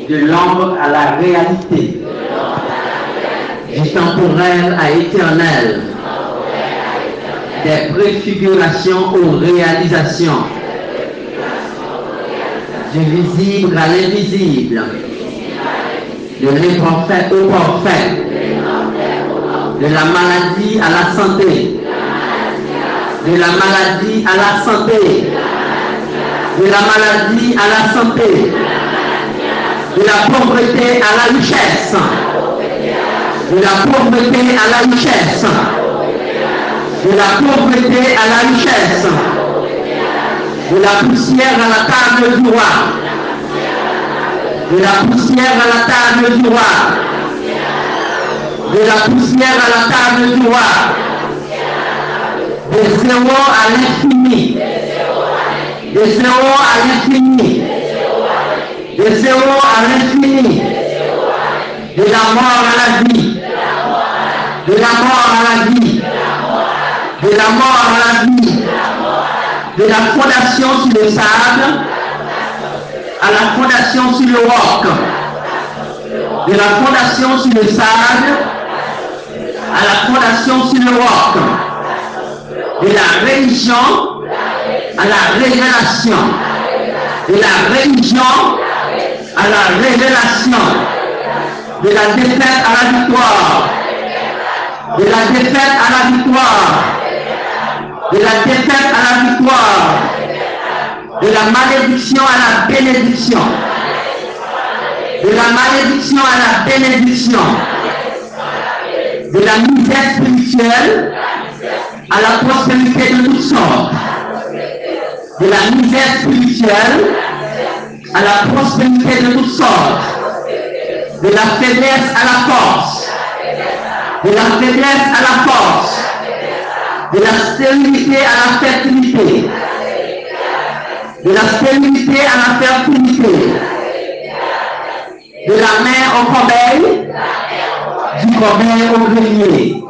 De l'ombre à la réalité. Du temporel à éternel. Des préfigurations aux réalisations. Du visible à l'invisible. De l'imparfait au parfait. De la maladie à la santé. De la maladie à la santé. De la maladie à la santé. De la pauvreté à la richesse. De la pauvreté à la richesse. De la pauvreté à la richesse. De la poussière à la table du roi. De la poussière à la table du roi. De la poussière à la table du roi. De zéro à l'infini. De zéro à l'infini. De zéro à l'infini. De la mort à la vie. De la mort à la vie. De la mort à la vie. De la fondation sur le sable à la fondation sur le roc. De la fondation sur le sable à la fondation sur le roc. De la religion à la révélation. De la religion à la révélation. De la défaite à la victoire. De la défaite à la victoire. De la défaite à la victoire. De la malédiction à la bénédiction. De la malédiction à la bénédiction. De la misère spirituelle à la prospérité de toutes sortes. De la misère spirituelle à la prospérité de toutes sortes. De la faiblesse à la force. De la faiblesse à la force. De la stérilité à la fertilité. De la stérilité à la fertilité. De la main au corbeil. Du corbeil au grenier.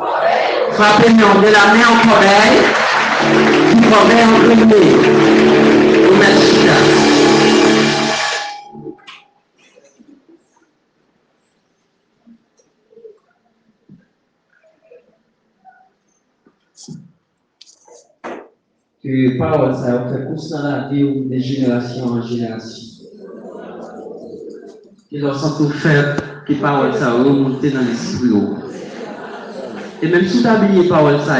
Frappez-nous de la main au corbeil. Du corbeil au grenier. Merci. Que parole ça fait constant la vie de génération en génération. Que lorsqu'on tout fait, que parole ça remonte dans l'esprit. Et même si tu as oublié parole ça,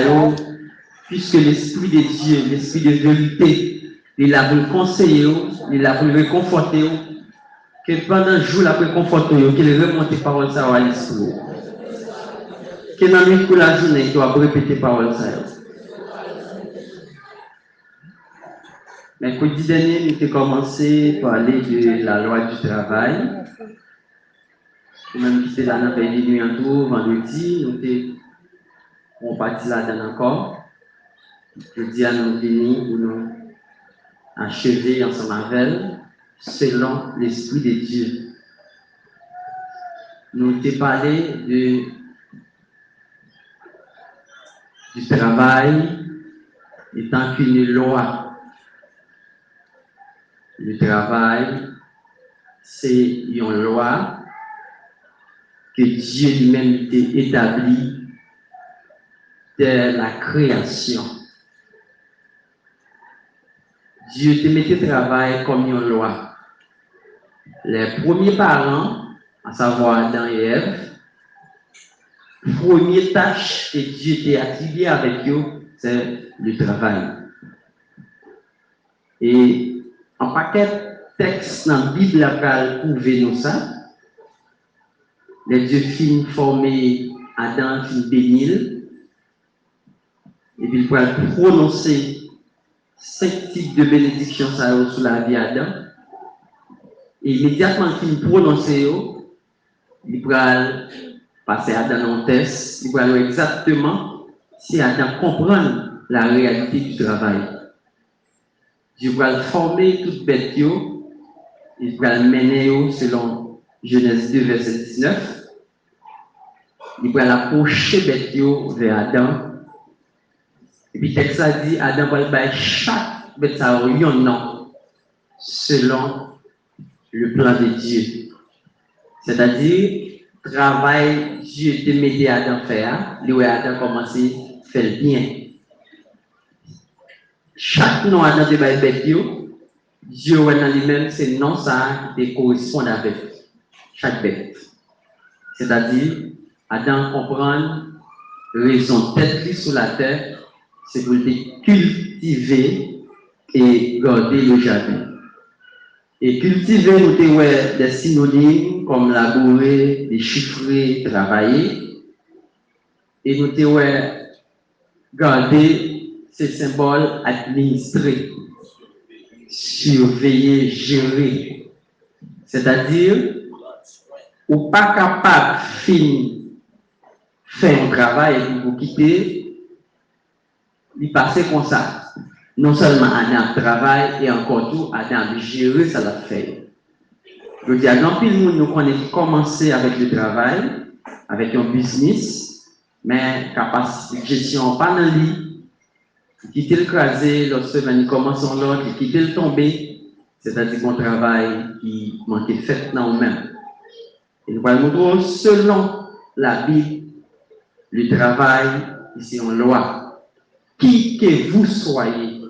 puisque l'esprit de Dieu, l'esprit de vérité, il a voulu conseiller, il a voulu réconforter, que pendant le jour, il a réconforté, qu'il remonte parole ça à l'esprit. Que dans le cours de la journée, tu vas répéter parole ça. Mercredi dernier, nous avons commencé par parler de la loi du travail. Même si c'est là dans le pays de tout, vendredi, nous avons parti là-dedans encore. Jeudi, nous venons pour nous achever ensemble avec elle, selon l'Esprit de Dieu. Nous avons parlé du travail étant qu'une loi. Le travail, c'est une loi que Dieu lui-même a établie dès la création. Dieu te mettait le travail comme une loi. Les premiers parents, à savoir Adam et Ève, la première tâche que Dieu t'a attribuée avec eux, c'est le travail. Et en paquet de textes dans la Bible, la prouver nous ça. Les dieux fins formés Adam, fin bénil, et puis il pourra prononcer 5 types de bénédictions sur la vie d'Adam. Et immédiatement qu'il prononce, il pourra passer à Adam en test, il pourra voir exactement si Adam comprend la réalité du travail. Dieu pourra former toute bête, il pourra mener selon Genèse 2, verset 19. Il pourra l'approcher bête vers Adam. Et puis, texte a dit, Adam va faire chaque bête un nom selon le plan de Dieu. C'est-à-dire, travail, Dieu te mettait à Adam faire, lui Adam commencé à faire le bien. Chaque nom Adam te va bête, Dieu dans lui-même, c'est non ça qui correspond avec chaque bête. C'est-à-dire, Adam comprend raison d'être sur la terre, c'est pour cultiver et garder le jardin. Et cultiver, nous avons des synonymes comme labourer, déchiffrer, travailler. Et nous avons garder ces symboles, administrer, surveiller, gérer. C'est-à-dire, ou pas capable de faire un travail et vous quitter, il passe comme ça. Non seulement Adam travaille et encore tout, Adam gérer ça la fait. Je dis à grand pile nous connaissons commencer avec le travail, avec un business, mais capacité de gestion pas dans le lit, quitter le crasé, lorsque nous commençons l'autre, quitter le tomber, c'est-à-dire qu'on travaille qui manque de fait dans nous-mêmes. Et nous allons montrer selon la Bible, le travail, c'est une loi. Qui que vous soyez,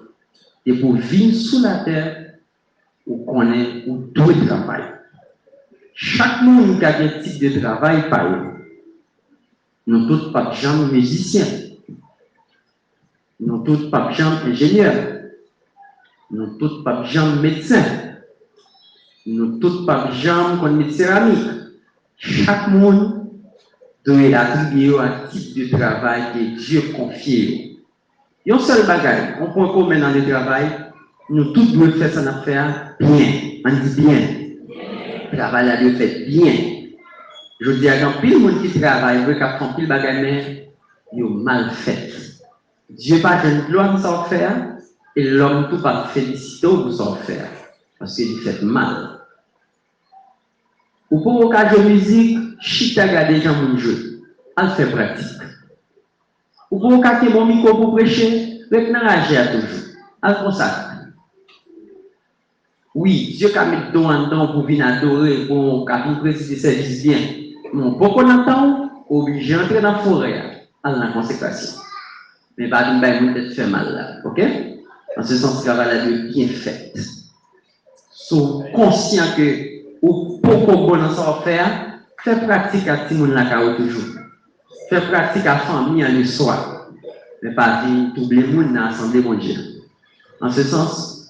et pour vivre sous la terre, vous connaissez ou doit travailler. Chaque monde qui a un type de travail, par eux. Nous tous pas de musiciens. Nous tous pas de ingénieurs. Nous tous pas de médecins. Nous tous pas de céramique. Chaque monde doit attribuer un type de travail que Dieu confie. Il y a un seul bagage, on peut commun dans le travail, nous tous devons faire son affaire bien. On dit bien. Le travail a dû faire bien. Je dis à quand pile monde qui travaille, veut qu'à faire pile bagage, mais il est mal fait. Dieu pas de gloire sans faire, et l'homme tout pas féliciter pour s'en faire, parce qu'il fait mal. Ou pour au cas de musique, chita garder dans mon jeu, elle fait pratique. Ou pour au cas de mon micro pour prêcher, recnager à toujours, elle consacre. Oui, Dieu a mis dans temps pour venir adorer, pour qu'il précise des services bien. Non, pour qu'on entend, obligé d'entrer dans la forêt, à la consécration. Mais pas d'une baille, peut-être fait mal là, ok? En ce sens, le travail est bien fait. Sont conscients que, ou beaucoup bon dans son faire, fait pratique à tout le monde là toujours. Fait pratique à la famille le soir. Mais pas venir tout le monde dans l'assemblée mondiale. En ce sens,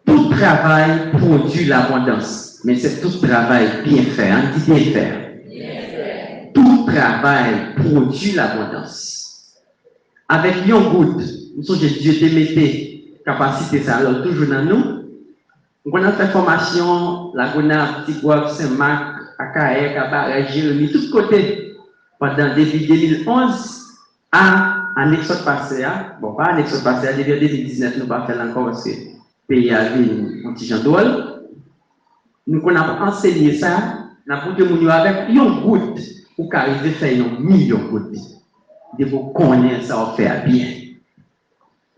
tout travail produit l'abondance, mais c'est tout travail bien fait, on dit bien faire. Tout travail produit l'abondance. Avec yon goutte, nous sommes Dieu te mette capacité ça, alors toujours dans nous. On a fait formation, la Gona, Petit Bois, Saint-Marc, Akaye, Kabaré, Jérémy, tous côtés, pendant depuis 2011 à l'exode passé, bon, pas à l'exode passé, depuis 2019, nous ne pas faire encore parce que pays a vu un petit genre. Nous avons enseigné ça, nous avons montré avec une goutte pour qu'arriver à faire un million de gouttes. De vous connaître ça, on fait bien.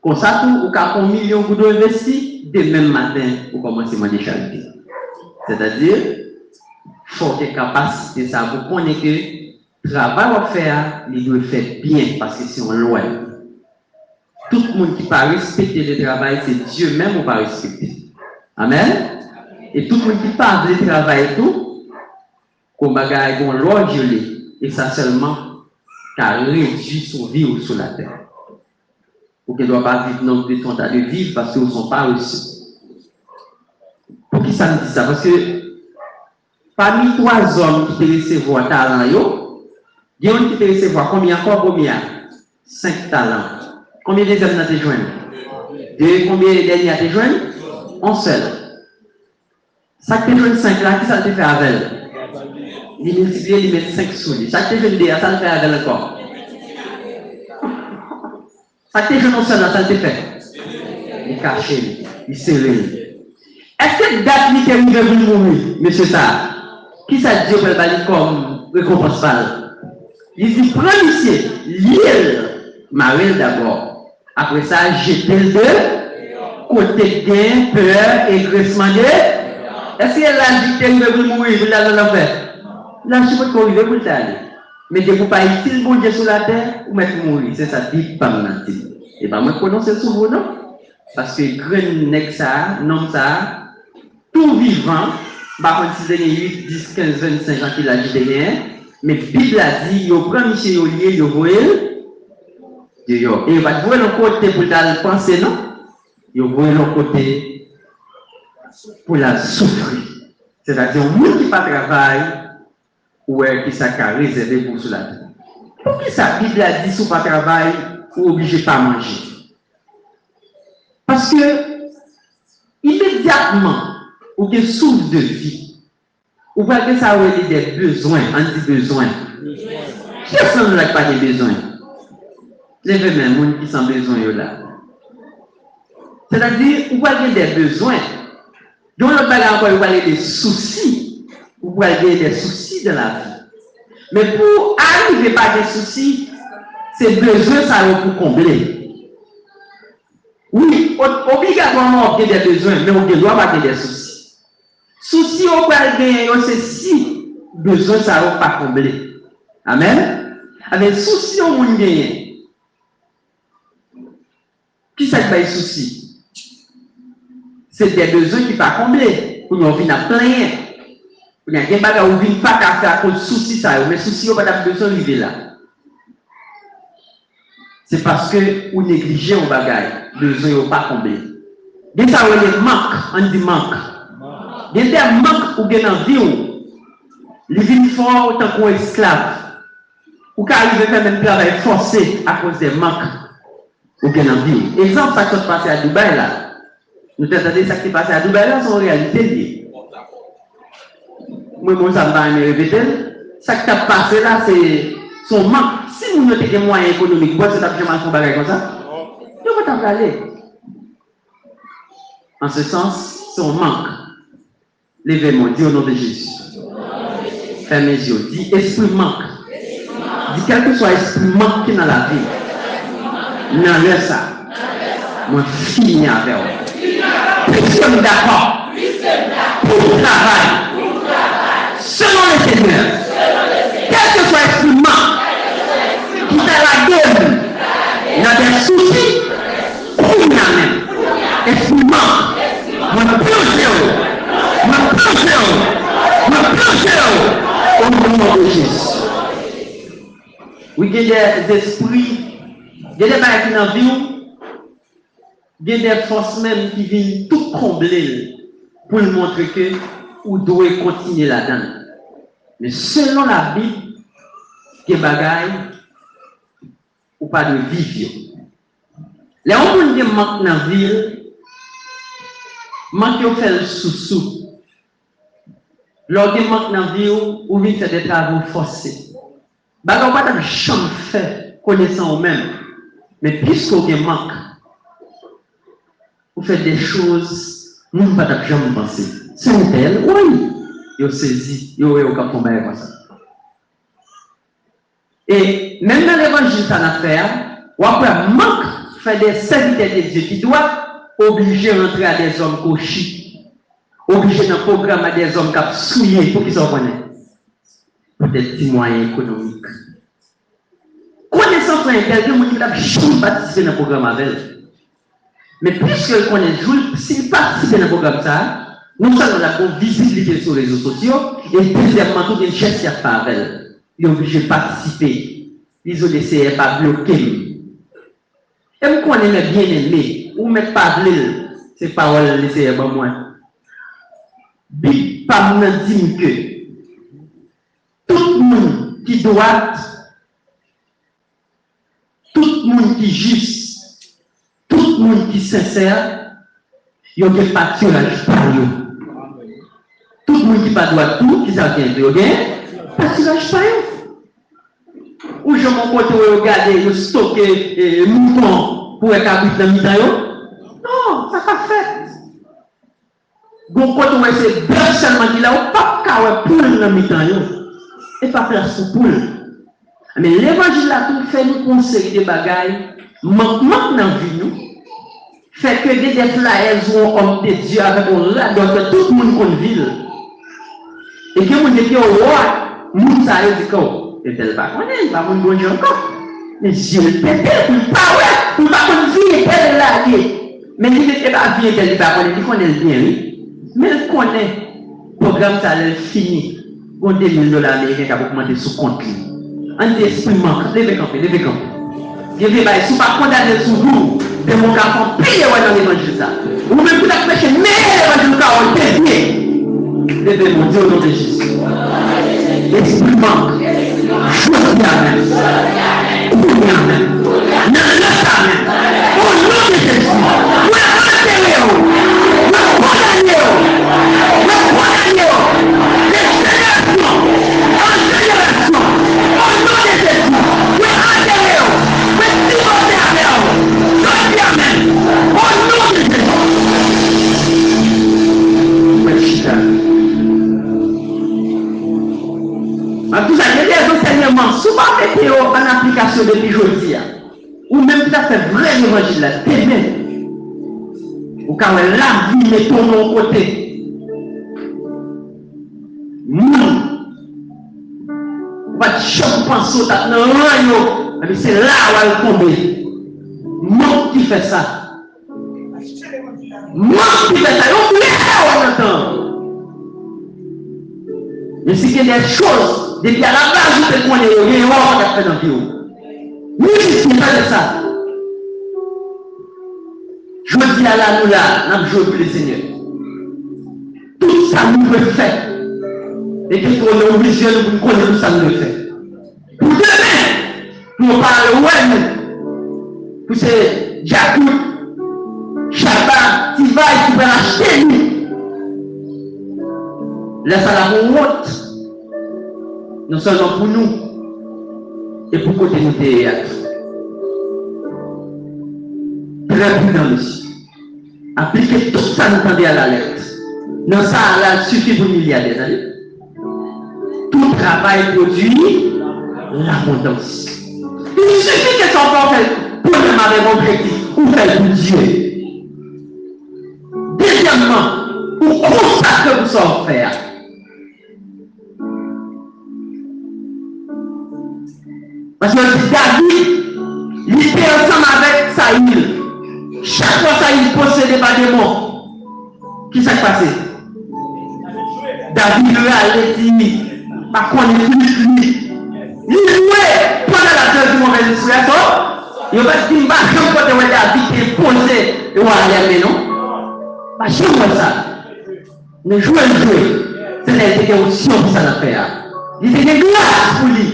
Comme ça, vous avez 1 million de gouttes investis, dès même matin, vous commencez à des charités. C'est-à-dire, il faut que capacité ça, vous connaissez que le travail à faire, il doit faire bien parce que c'est en loi. Tout le monde qui ne pas respecter le travail, c'est Dieu même qui ne pas respecter. Amen. Et tout le monde qui parle de travail et tout, comme bagaille, bon, loi violée, et ça seulement, car réduit son vie sur la terre. Pour qu'elle ne doit pas vivre non plus ton tas de vivre parce qu'ils ne sont pas reçus. Pour qui ça me dit ça? Parce que parmi 3 hommes qui te recevoir talent, il y a un qui te recevoir combien? 5 talents. Combien de hommes te joignent? Combien de derniers te joignent? Un seul. Ça te joigne 5 là, qui ça te fait avec elle? Il multiplie, il met 5 sous lui. Ça te joigne 2, ça te fait avec elle encore. Ça te joigne un seul là, ça te fait. Il cache, il serre. Est-ce que date qui est arrivé pour mourir, monsieur ça? Qui ça dit pour le comme récompense pâle? Il dit, prends ici, l'île, Marel d'abord. Après ça, jetez-le de côté gain, peur et graissement de. Est-ce qu'elle a dit qu'elle veut mourir, vous l'avez fait? Là, je peux arriver pour t'aller. Mais de vous pas utile bon Dieu sur la terre, ou mettre mourir. C'est ça, dit pas mentir. Et bien, moi, prononcer sur vous, non? Parce que grain nèg ça, non ça, tout vivant, par contre, si vous avez 8, 10, 15, 25 ans qu'il a dit derrière, mais Bible a dit, il prend Michel Olier, il voit et il va voir le côté pour la penser, non? Il voit le côté pour la souffrir. C'est-à-dire, un monde qui ne travaille, ou qui s'est réservé pour cela. Pour qui ça, Bible a dit, si vous ne travaillez, vous obligé pas à manger. Parce que, immédiatement, ou que souffle de vie, ou pas que ça aurait des besoins, anti-besoins. Qui est-ce qui n'a pas de besoins? Levez même gens qui sont besoin là. C'est-à-dire, vous avez des besoins. Donc, le bagage encore, vous avez des soucis. Vous avez des soucis dans la vie. Mais pour arriver à des soucis, ces besoins, ça va pour combler. Oui, obligatoirement, on a des besoins, mais on ne doit pas avoir des soucis. Soucis, on peut gagner, c'est si besoin, ça va pas combler. Amen. Avec soucis, on peut gagner. Qui ça qui a des soucis? C'est des besoins qui ne sont pas comblés. Pour nous, on vient à plein. Il y a des bagages où on ne vient pas à faire à cause de soucis, mais soucis, on n'a pas besoin de vivre là. C'est parce que vous négligez un bagage, besoin n'est pas comblé. Dès ça, on est manque, on dit manque. Dès qu'il y a manque ou bien en vie, les vignes fort autant qu'on esclave. Ou qu'à arriver à faire même travail forcé à cause des manques ou bien en vie. Exemple, ça qui s'est passé à Dubaï là. Nous entendez ça qui s'est passé à Dubaï là, c'est en réalité lié. Moi, ça ne va pas me répéter. Ça qui s'est passé là, c'est son manque. Si vous notez des moyens économiques, vous avez jamais un bagage comme ça, vous pouvez t'en aller. En ce sens, son manque. Levez-moi, dis au nom de Jésus. Fermez mes yeux, dis esprit manque. Dis quel que soit esprit manque qui est dans la vie. N'enlève ça. Moi, finis avec vous. Puisque nous d'accord pour le travail, selon le Seigneur, quel que soit esprit manque, qui t'a la gueule, il y a des soucis, pour nous même. Esprit manque, moi, au nom de Jésus. Oui, il y a des esprits, il y a des bagages qui dans vie, il y a des forces même qui viennent tout combler pour nous montrer que vous devez continuer là-dedans. Mais selon la Bible, il y a des bagages ou pas de vivre. Les gens qui manquent dans la ville, manquent de faire le sous-sous. Lorsqu'ils manquent dans la vie, ou bien faire des travaux forcés. Bagarre pas de chambre fait, connaissant eux-mêmes. Mais puisqu'on manque, vous faites des choses, nous ne pouvons pas jamais penser. C'est un tel, oui. Ils saisi, ils ont combat comme ça. Et même dans l'évangile, ça n'a fait, ou après manque, fait des serviteurs de Dieu qui doivent obliger à rentrer à des hommes cochis. Obligé d'un programme à des hommes qui ont souillé pour qu'ils s'en connaissent. Peut-être des moyens économiques. Connaissance là, quelqu'un qui n'a jamais participé dans le programme avec elle. Mais puisqu'elle connaît, s'il participe dans le programme, ça, non seulement la visibilité sur les réseaux sociaux, et deuxièmement, tout une chaise qui a fait avec elle. Il est obligé de participer. Ils ont laissé pas bloquer. Et vous connaissez bien aimé, ou même pas bleu, c'est paroles laissées par moi. Bible pas nous dit que tout le monde qui doit, tout le monde qui juste, tout le monde qui sincère, il y a des pâturage par eux. Tout le monde qui pas droit tout, qui ça vient de eux, pâturage par eux. Ou je m'en côté regarder, je stocker mouton pour être habité dans le milieu. Non, ça pas fait. Donc, quand on essaie de seulement qu'il a pas de poule dans le mi-temps, et pas place pour poule. Mais l'évangile là, tout fait nous conseiller des bagailles, manque dans la vie, nous, fait que des flyers ont homme de Dieu avec un radar que tout le monde connaît ville. Et que vous dites au roi, Moun sa yo dit ko, et tel pas connaît, pas mon bon Dieu encore. Mais Dieu le pété, pas ouais, pour pas qu'on vie elle là. Mais il n'était pas bien qu'elle pas connaît, il connaît bien, oui. Mais elle connaît, le programme ça elle fini. On $2 000 américains qui a augmenté sous compte. Un esprit manque, levez camper. Je vais pas, si pas condamné sous vous, de mon garçon, payez dans l'évangile ça. Ou même pour la prêcher, mais l'évangile car on est bien. Levez mon Dieu au nom de Jésus. Esprit manque. Je dis amen. Amen. Au nom de Jésus. Vous tout ça, il y a des enseignements souvent mettez en application depuis aujourd'hui. Ou même tout à fait vrai l'évangile là, c'est bien. Ou quand la vie met ton nom côté. Pas chaque pensée dans le mais c'est là où elle tombe. Moi qui fait ça. Moi qui fait ça. On entend. Mais si il y a des choses, depuis à la base, vous pouvez connaître, il y a une erreur qui a fait dans la vie. Nous, je ne sais pas de ça. Je dis à la nous là, nous jouons pour le Seigneur. Tout ça nous le fait. Et que pour nous, vision, nous connaissons tout ça nous le fait. Pour demain, nous parlons, ouais, pour ces Jacob, Shabbat, Tivaï, qui va acheter nous. Laisse à la honte, non seulement pour nous, et pour côté nous théâtre. Très prudent, monsieur. Appliquez tout ça, nous tendez à l'alerte. Non, ça, là, suffit pour milliardaires. Allez. Tout travail produit l'abondance. Il suffit que son corps fait pour démarrer mon objectif, ou faire pour Dieu. Deuxièmement, pour consacrer vous en faire. Parce que David, il était ensemble avec Saïl. Chaque fois Saïl possédait par des mots. Qui s'est passé? David lui allait dire, par contre, lui. Il jouait pendant la deuxième mauvaise situation. Il va se dire, je ne peux pas David est posé et on va aller, non? Je ne sais ça. Mais jouer. C'est une option pour ça faire. Il était une grâce pour lui.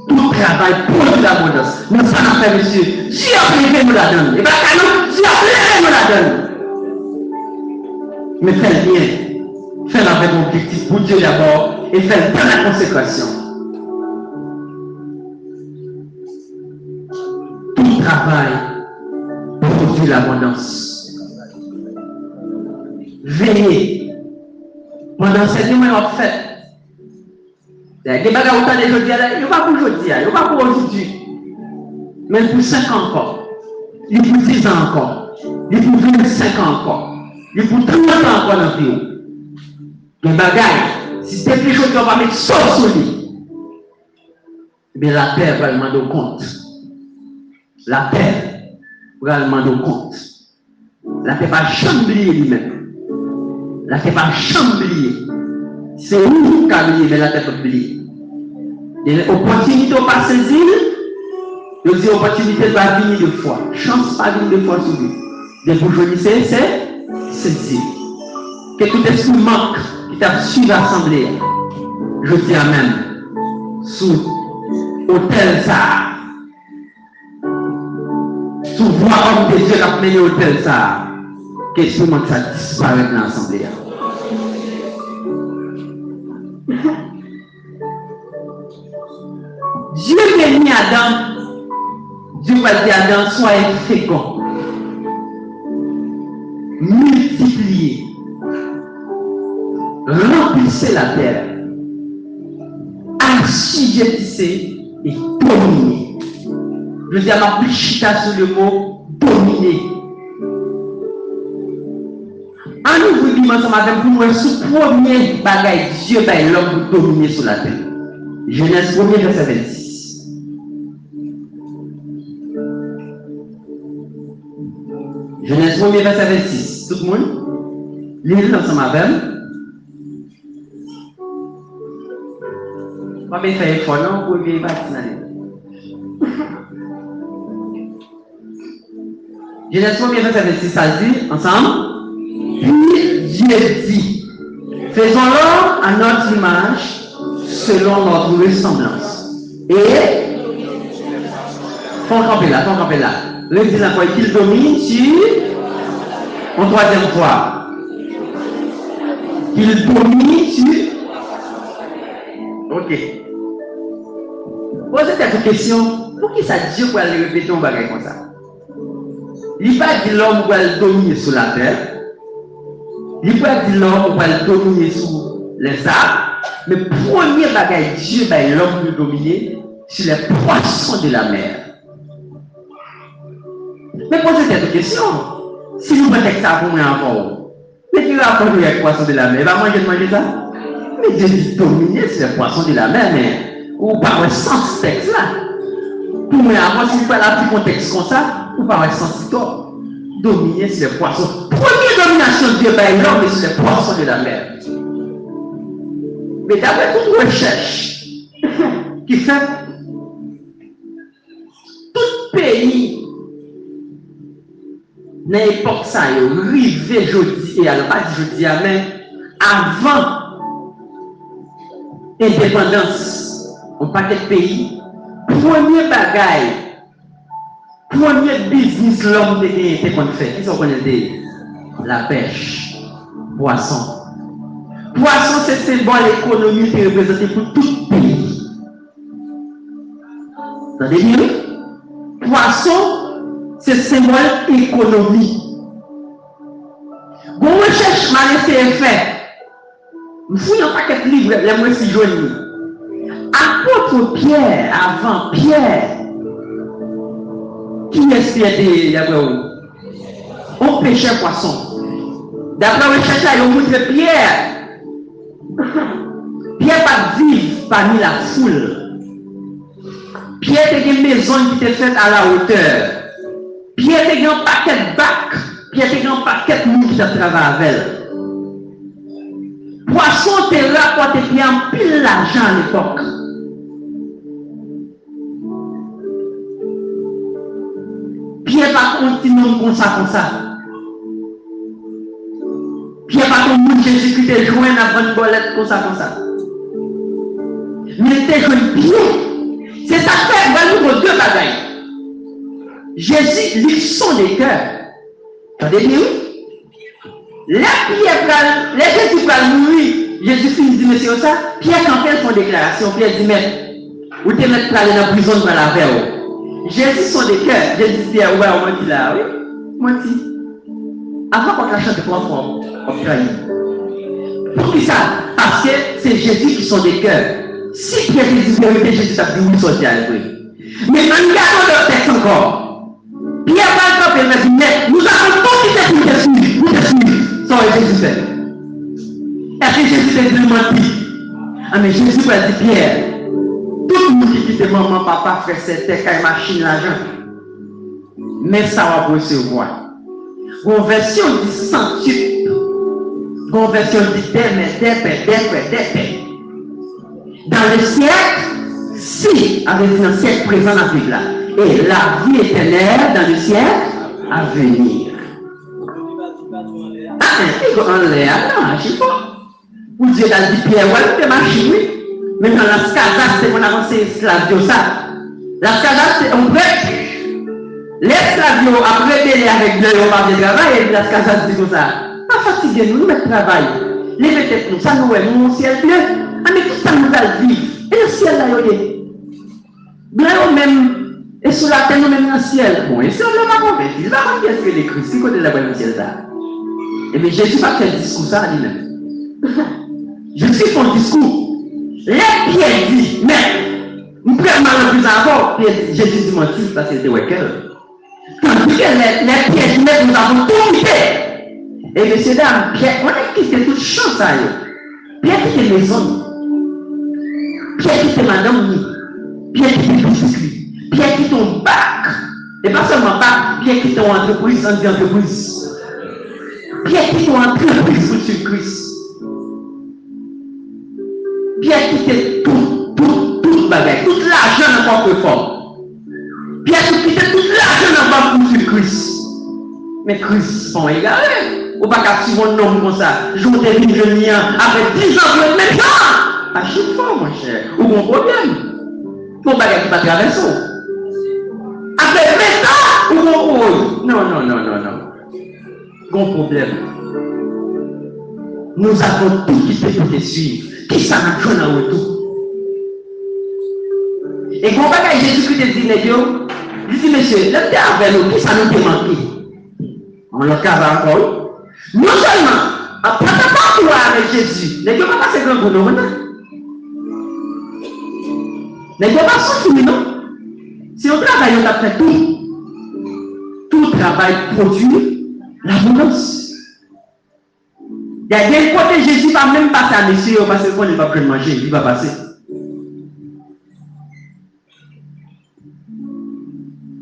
Tout travail pour l'abondance. Mais ça n'a fait, monsieur. Dieu a privé nous la donne. Et bien, Dieu a privé nous la donne. Mais fais bien. Fais avec mon objectif pour Dieu d'abord et fais dans la consécration. Tout travail produit l'abondance. Veillez. Pendant cette nuit, en fait, les bagages autant de aujourd'hui, il n'y a pas pour aujourd'hui, il n'y a pas pour aujourd'hui. Mais pour 5 ans encore, il pour 10 ans encore, il pour 25 ans encore, il pour 30 ans encore dans le pays. Les bagages, si c'est quelque chose qu'on va mettre sur lui, mais la terre va demander compte. La terre va demander compte. La terre va chambrer lui-même. La terre va chambrer. C'est où qui a oublié, mais la terre va oublier. Et l'opportunité n'est pas saisie. Je dis opportunité va venir deux fois. Chance pas venir deux fois sur lui. Des bourgeois, c'est saisi. Que tout esprit manque qui t'a suivi l'assemblée. Je dis amen. Sous hôtel ça. Sous voix homme de Dieu qui a mené hôtel ça. Qu'est-ce que ça disparaît dans l'assemblée? Dieu bénit Adam. Dieu va dire à Adam, soyez fécond. Multipliez. Remplissez la terre. Assujettissez et dominez. Je dis à ma chita sur le mot dominer. En nous Bible ensemble avec pour moi sous premier bagage Dieu par l'homme pour dominer sur la terre. Genèse 1er verset 26. Genèse 1er verset 26. Tout le monde? Lisez ensemble avec. Pas bien faire effort non pour bien vacciner. Genèse 1er verset 26, ça dit ensemble. Puis Dieu dit, faisons-le à notre image, selon notre ressemblance. Et faut camper là. Le dit la fois qu'il domine sur en troisième fois. Qu'il domine sur. Ok. Posez cette question. Pour qui ça Dieu pour aller répéter un bagage comme ça? Il n'a pas dit l'homme va dominer sur la terre. Il n'a pas dit l'homme va dominer sur les arbres. Mais premier bagage, Dieu va l'homme pour dominer sur les poissons de la mer. Mais posez cette question. Si nous mettons ça pour moi encore, mais qui rapport avec les poissons de la mer? Il va manger ça? Mais Dieu dit dominer sur les poissons de la mer, mais ou pas un sens texte là. Pour moi, avant, si vous parlez plus contexte comme ça, vous parlez sans tort. Dominer sur les poissons. Première domination de Dieu par l'homme et sur les poissons de la mer. Mais d'après toute recherche qui fait tout pays dans l'époque ça, rivé jeudi, et alors pas jeudi, mais avant l'indépendance, on paquet de pays, premier bagaille, premier business l'homme était qu'on fait. Qu'est-ce qu'on connaît? La pêche, poisson. Poisson, c'est symbole économique qui est représenté pour tout le pays. Vous entendez bien? Poisson, c'est symbole économique. Bon recherche, m'a laissé fait. Vous fouillez un paquet de livres, les moins si jolis. Apôtre Pierre, avant Pierre, qui est-ce qui était d'après vous? On pêchait poisson. D'après le recherche, ils ont montré Pierre. Pierre pas vivre parmi la foule. Pierre était une maison qui était faite à la hauteur. Pierre était un paquet de bacs. Pierre était un paquet de monde qui travaillait avec elle. Poisson était rapporté Pierre en pile l'argent à l'époque. Pierre pas continuer comme ça. Pierre pas comme monde Jésus-Christ était joint à une bolette comme ça. Mais il était joint Pierre. C'est ça fait valeur deux bagailles. Jésus, lui, sont des cœurs. Attendez bien, oui? La Pierre, les Jésus va mourir. Jésus finit dit, monsieur, ça. Pierre, quand fait son déclaration, Pierre dit, mais, vous te mettre pour aller dans la prison de la veille. Jésus sont des cœurs. Jésus dit, Pierre, ouais, on m'a dit là, oui. Moi, dit, avant qu'on la chante trois fois, on trahi. Pour qui ça? Parce que c'est Jésus qui sont des cœurs. Si Pierre dit vérité, Jésus a dit oui, sortir avec lui. Mais en regardant le texte encore, Pierre va le faire, mais nous avons tout quitté pour te suivre. Ça aurait Jésus fait. Est-ce que Jésus a dit menti? Ah, mais Jésus va dire Pierre, tout le monde qui quitte maman, papa, frère, c'était quand machine, l'argent. Mais ça va recevoir. Une version dit centuple. Une version dit des. Dans le siècle, si, avec un siècle présent dans la vie là, et la vie éternelle dans le siècle à venir. Ah, en l'air, non, je ne sais pas. Vous dites, elle dit Pierre, ouais, c'est machine, oui. Même dans la scada, c'est qu'on avance esclavio ça. La scada, c'est un prêtre. L'esclavio, après délai avec Dieu, on va de travail, et la scada, c'est comme ça. Pas fatigué, nous mettons travail. Les mettez nous, ça nous est, mon ciel bleu. Ah, mais tout ça nous va vivre. Et le ciel là, il est. Bleu même, et sur la terre, nous même dans le ciel. Bon, et si on ne va pas faire, il va pas dire ce que l'écrit, si côté de la bonne ciel là. Et bien, Jésus va faire le discours ça lui-même. Jésus fait un discours. Les Pierre dit, mais, nous prenons mal le plus avant, Jésus dit menti parce qu'il était ouais. Tandis que les Pierre dit, mais nous avons tout quitté. Et messieurs, dames, Pierre, on a quitté toute chose ça. Pierre quitté maison. Pierre quitté madame. Pierre quitté biscuit. Pierre quitté ton bac. Et pas seulement bac, Pierre quitté ton entreprise, entreprise. Pierre quitté ton entreprise pour suivre Christ. Pierre quitté tout bagage, tout l'argent dans notre forme. Pierre quitté tout l'argent dans notre pour suivre Christ. Mais Christ, sont égarés. Ou pas qu'à suivre un homme comme ça. Je vous ai dit, je viens après 10 ans pour être méchant. À chaque fois, mon cher. Ou mon problème. Mon bagage qui va traverser. Après 20 ans, ou mon problème. Non. Mon problème. Nous avons tout quitté pour te suivre. Qui ça n'a pas en retour? Et quand bagage Jésus-Christ dit, il dit, monsieur, le temps avec nous, qui ça nous a manqué? On le cave encore. Non seulement, en prenant pas avec Jésus, les gens ne pas passer grand pour nous. Les gens ne pas souffrir, non? Si on travaille, on a fait tout. Tout travail produit l'abondance. Il y a des côtés, Jésus ne va même passer à monsieur parce qu'on ne va pas manger, il va passer.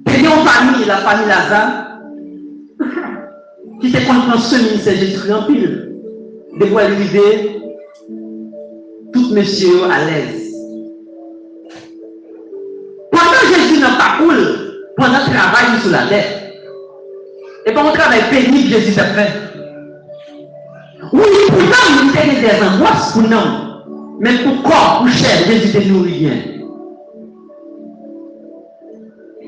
Et une famille, la famille Lazare, qui te comprend ce ministère Jésus-Christ en pile. De voir arriver, tout monsieur à l'aise. Pendant Jésus n'a pas cool, pendant le travail sur la terre. Et pendant le travail pénible, Jésus a fait. Oui, pourtant, il était des angoisses pour nous. Mais pour corps, pour chair, Jésus te nourrit bien.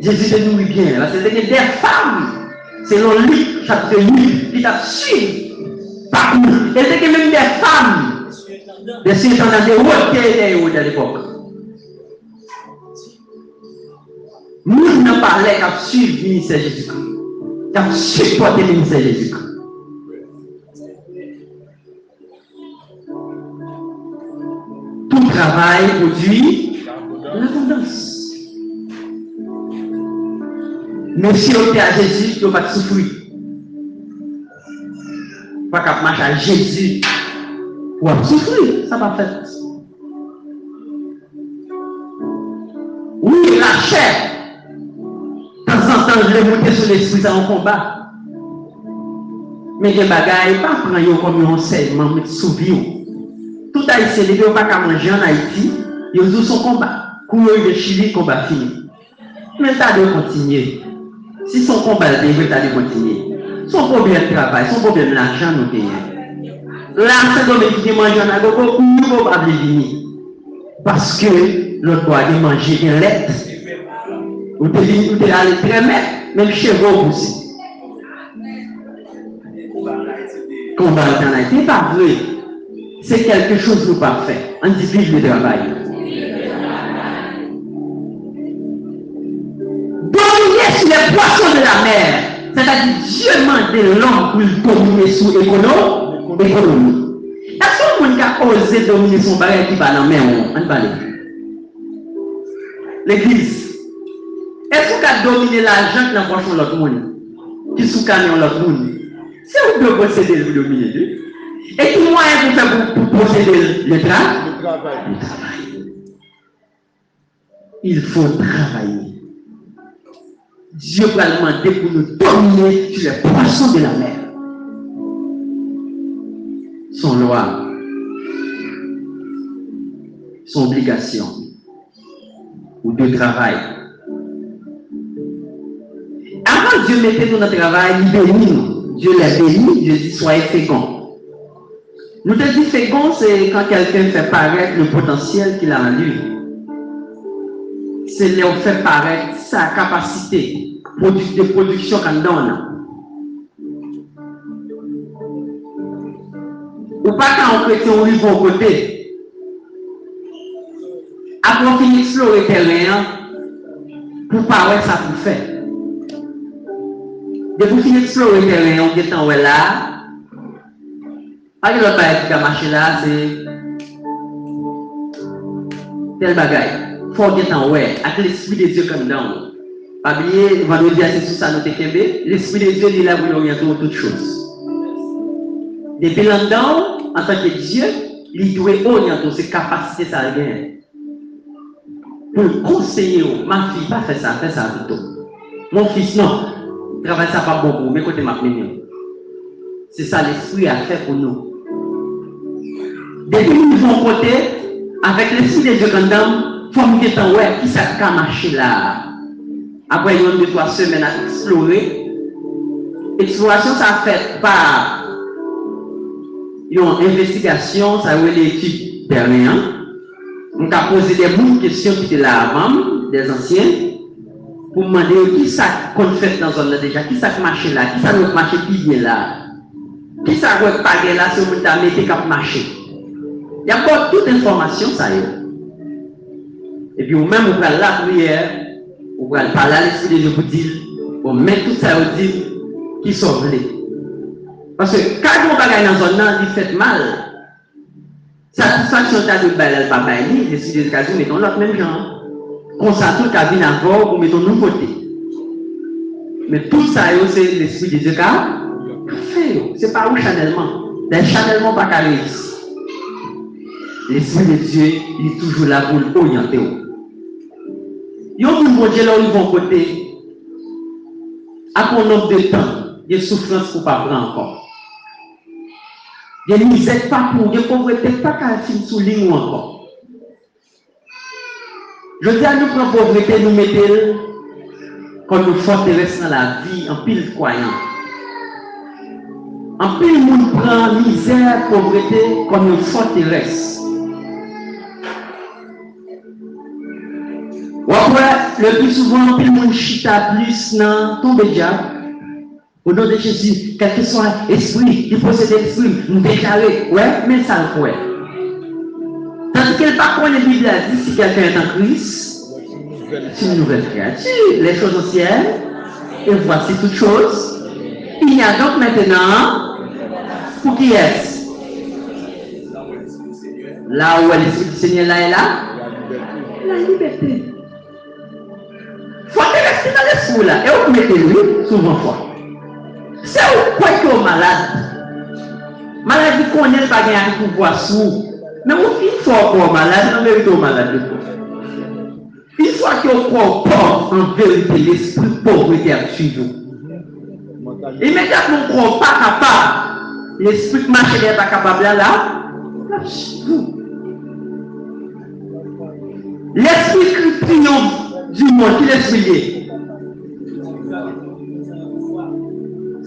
Jésus te nourrit bien. Là, c'est des femmes. Selon lui, chapitre 8, il a suivi. Parcours. Et c'est que même des femmes, des surintendants de haute à l'époque. Nous ne parlons qu'à suivre le ministère Jésus-Christ. Qu'à supporter le ministère Jésus-Christ. Tout travail produit l'abondance. Mais si on est à Jésus, il ne va pas souffrir. Pas qu'à marcher à Jésus pour souffrir, ça va faire. Oui, la chair. De temps en temps, je vais monter sur l'esprit, ça en combat. Mais les bagailles, pas prendre comme un enseignement, mais souvenir. Tout Haïtien, les gens ne pas manger en Haïti, ils ont son combat. Courir de Chili, combat fini. Mais ça doit continuer. Si son combat est dévoué, ça doit continuer. Son problème de travail, son problème d'argent, nous gagnons. Là, c'est comme qui mange en agogo, ou nous ne pas venir. Parce que l'autre doit manger des lettres. Ou te aller très mettre, même chez vous aussi. Combat en Haïti, c'est pas vrai. C'est quelque chose de parfait. On divise le travail. Dominer sur les poissons de la mer. C'est-à-dire Dieu demande l'homme pour dominer sur l'économie. Est-ce qu'on a osé dominer son bagage qui va dans la mer? On va aller. L'église. Est-ce qu'on a dominé l'argent qui n'a pas de l'autre monde? Qui sous camion l'autre monde? C'est où de posséder le dominer. Et tout moyen pour faire pour posséder le travail? Il faut travailler. Dieu va demander pour nous dominer sur les poissons de la mer. Son loi, son obligation, ou de travail. Avant Dieu mettait nous dans le travail, il bénit nous. Dieu l'a béni, Dieu dit soyez féconds. Nous te disons fécond, c'est quand quelqu'un fait paraître le potentiel qu'il a en lui. C'est là où fait paraître sa capacité de production qu'on donne. Ou pas quand on chrétien on arrive au côté. Après on finit explorer le terrain pour paraître ça pour faire. Depuis qu'on finit explorer le terrain, on est en là. Pas que l'autre bagaille qui a marché là, c'est tel bagaille. Faut être en ouais, avec l'esprit de Dieu comme dans. Pas oublier, vendredi, c'est sur ça, nous t'es l'esprit de Dieu, il est là pour orienter toutes choses. Depuis là-dedans, en tant que Dieu, il doit orienter ses capacités, ça gagne. Pour conseiller, ma fille, pas faire ça, fais ça plutôt. Mon fils, non. Travail ça pas bon pour vous, mais côté ma fille. C'est ça l'esprit a fait pour nous. Depuis nous vont côté, avec l'esprit de Dieu quand même, il faut me dire, ouais, qui ça a marché là. Après une 2-3 semaines à explorer. Exploration, ça fait par une investigation, ça veut l'équipe dernière. On a posé des questions qui étaient là avant, des anciens, pour demander qui ça qu'on fait dans la zone déjà, qui ça marché là, qui ça doit marcher qui bien là, qui ça doit pas là si on a mis cap marché. Il y a pas toute information ça y est. Et puis, même, on va la prière, on va parler à l'esprit de Dieu pour dire, on met tout ça au dire, qui sont venus. Parce que quand on va gagner dans zone, il fait mal. Satisfaction de bail, pas bail, l'esprit de Dieu, mettons l'autre même genre. Concentrons qu'à venir avant, ou mettons nous côté. Mais tout ça, c'est l'esprit de Dieu qui a fait. Ce n'est pas où chanellement. Des chanellement pas qu'à réussir. L'esprit de Dieu, il est toujours là pour orienter. Ils ont tout bon Dieu là où ils vont côté. À un nombre de temps, il y a souffrance pour ne pas prendre encore. Il y a misère pas pour, il y a pauvreté pas qu'à finir sous ligne encore. Je dis à nous prendre pauvreté, nous mettons comme une forteresse dans la vie, en pile croyant. En pile monde prend misère, pauvreté comme une forteresse. Ou après, le plus souvent, pile monde chita plus dans tombe diable. Au nom de Jésus, quel que soit l'esprit, il possède l'esprit, nous déclarer, ouais, mais ça le fait. Tandis qu'elle pas connaît la Bible dit si quelqu'un est en Christ, c'est une nouvelle créature, les choses anciennes, et voici toutes choses. Il y a donc maintenant, pour qui est-ce? Là où est l'esprit du Seigneur, là et là? La liberté. Il faut rester dans l'esprit là, et vous mettez-lui souvent fois. C'est où quoi que malade. Maladie qu'on n'est pas gagné pour pouvoir sous. Mais il faut encore malade, non mais il malade. Une fois qu'on croit en vérité, l'esprit pauvreté a suivi. Immédiatement qu'on ne croit pas capable, l'esprit qui marche n'est pas capable là. L'esprit qui triomphe du monde, qui l'esprit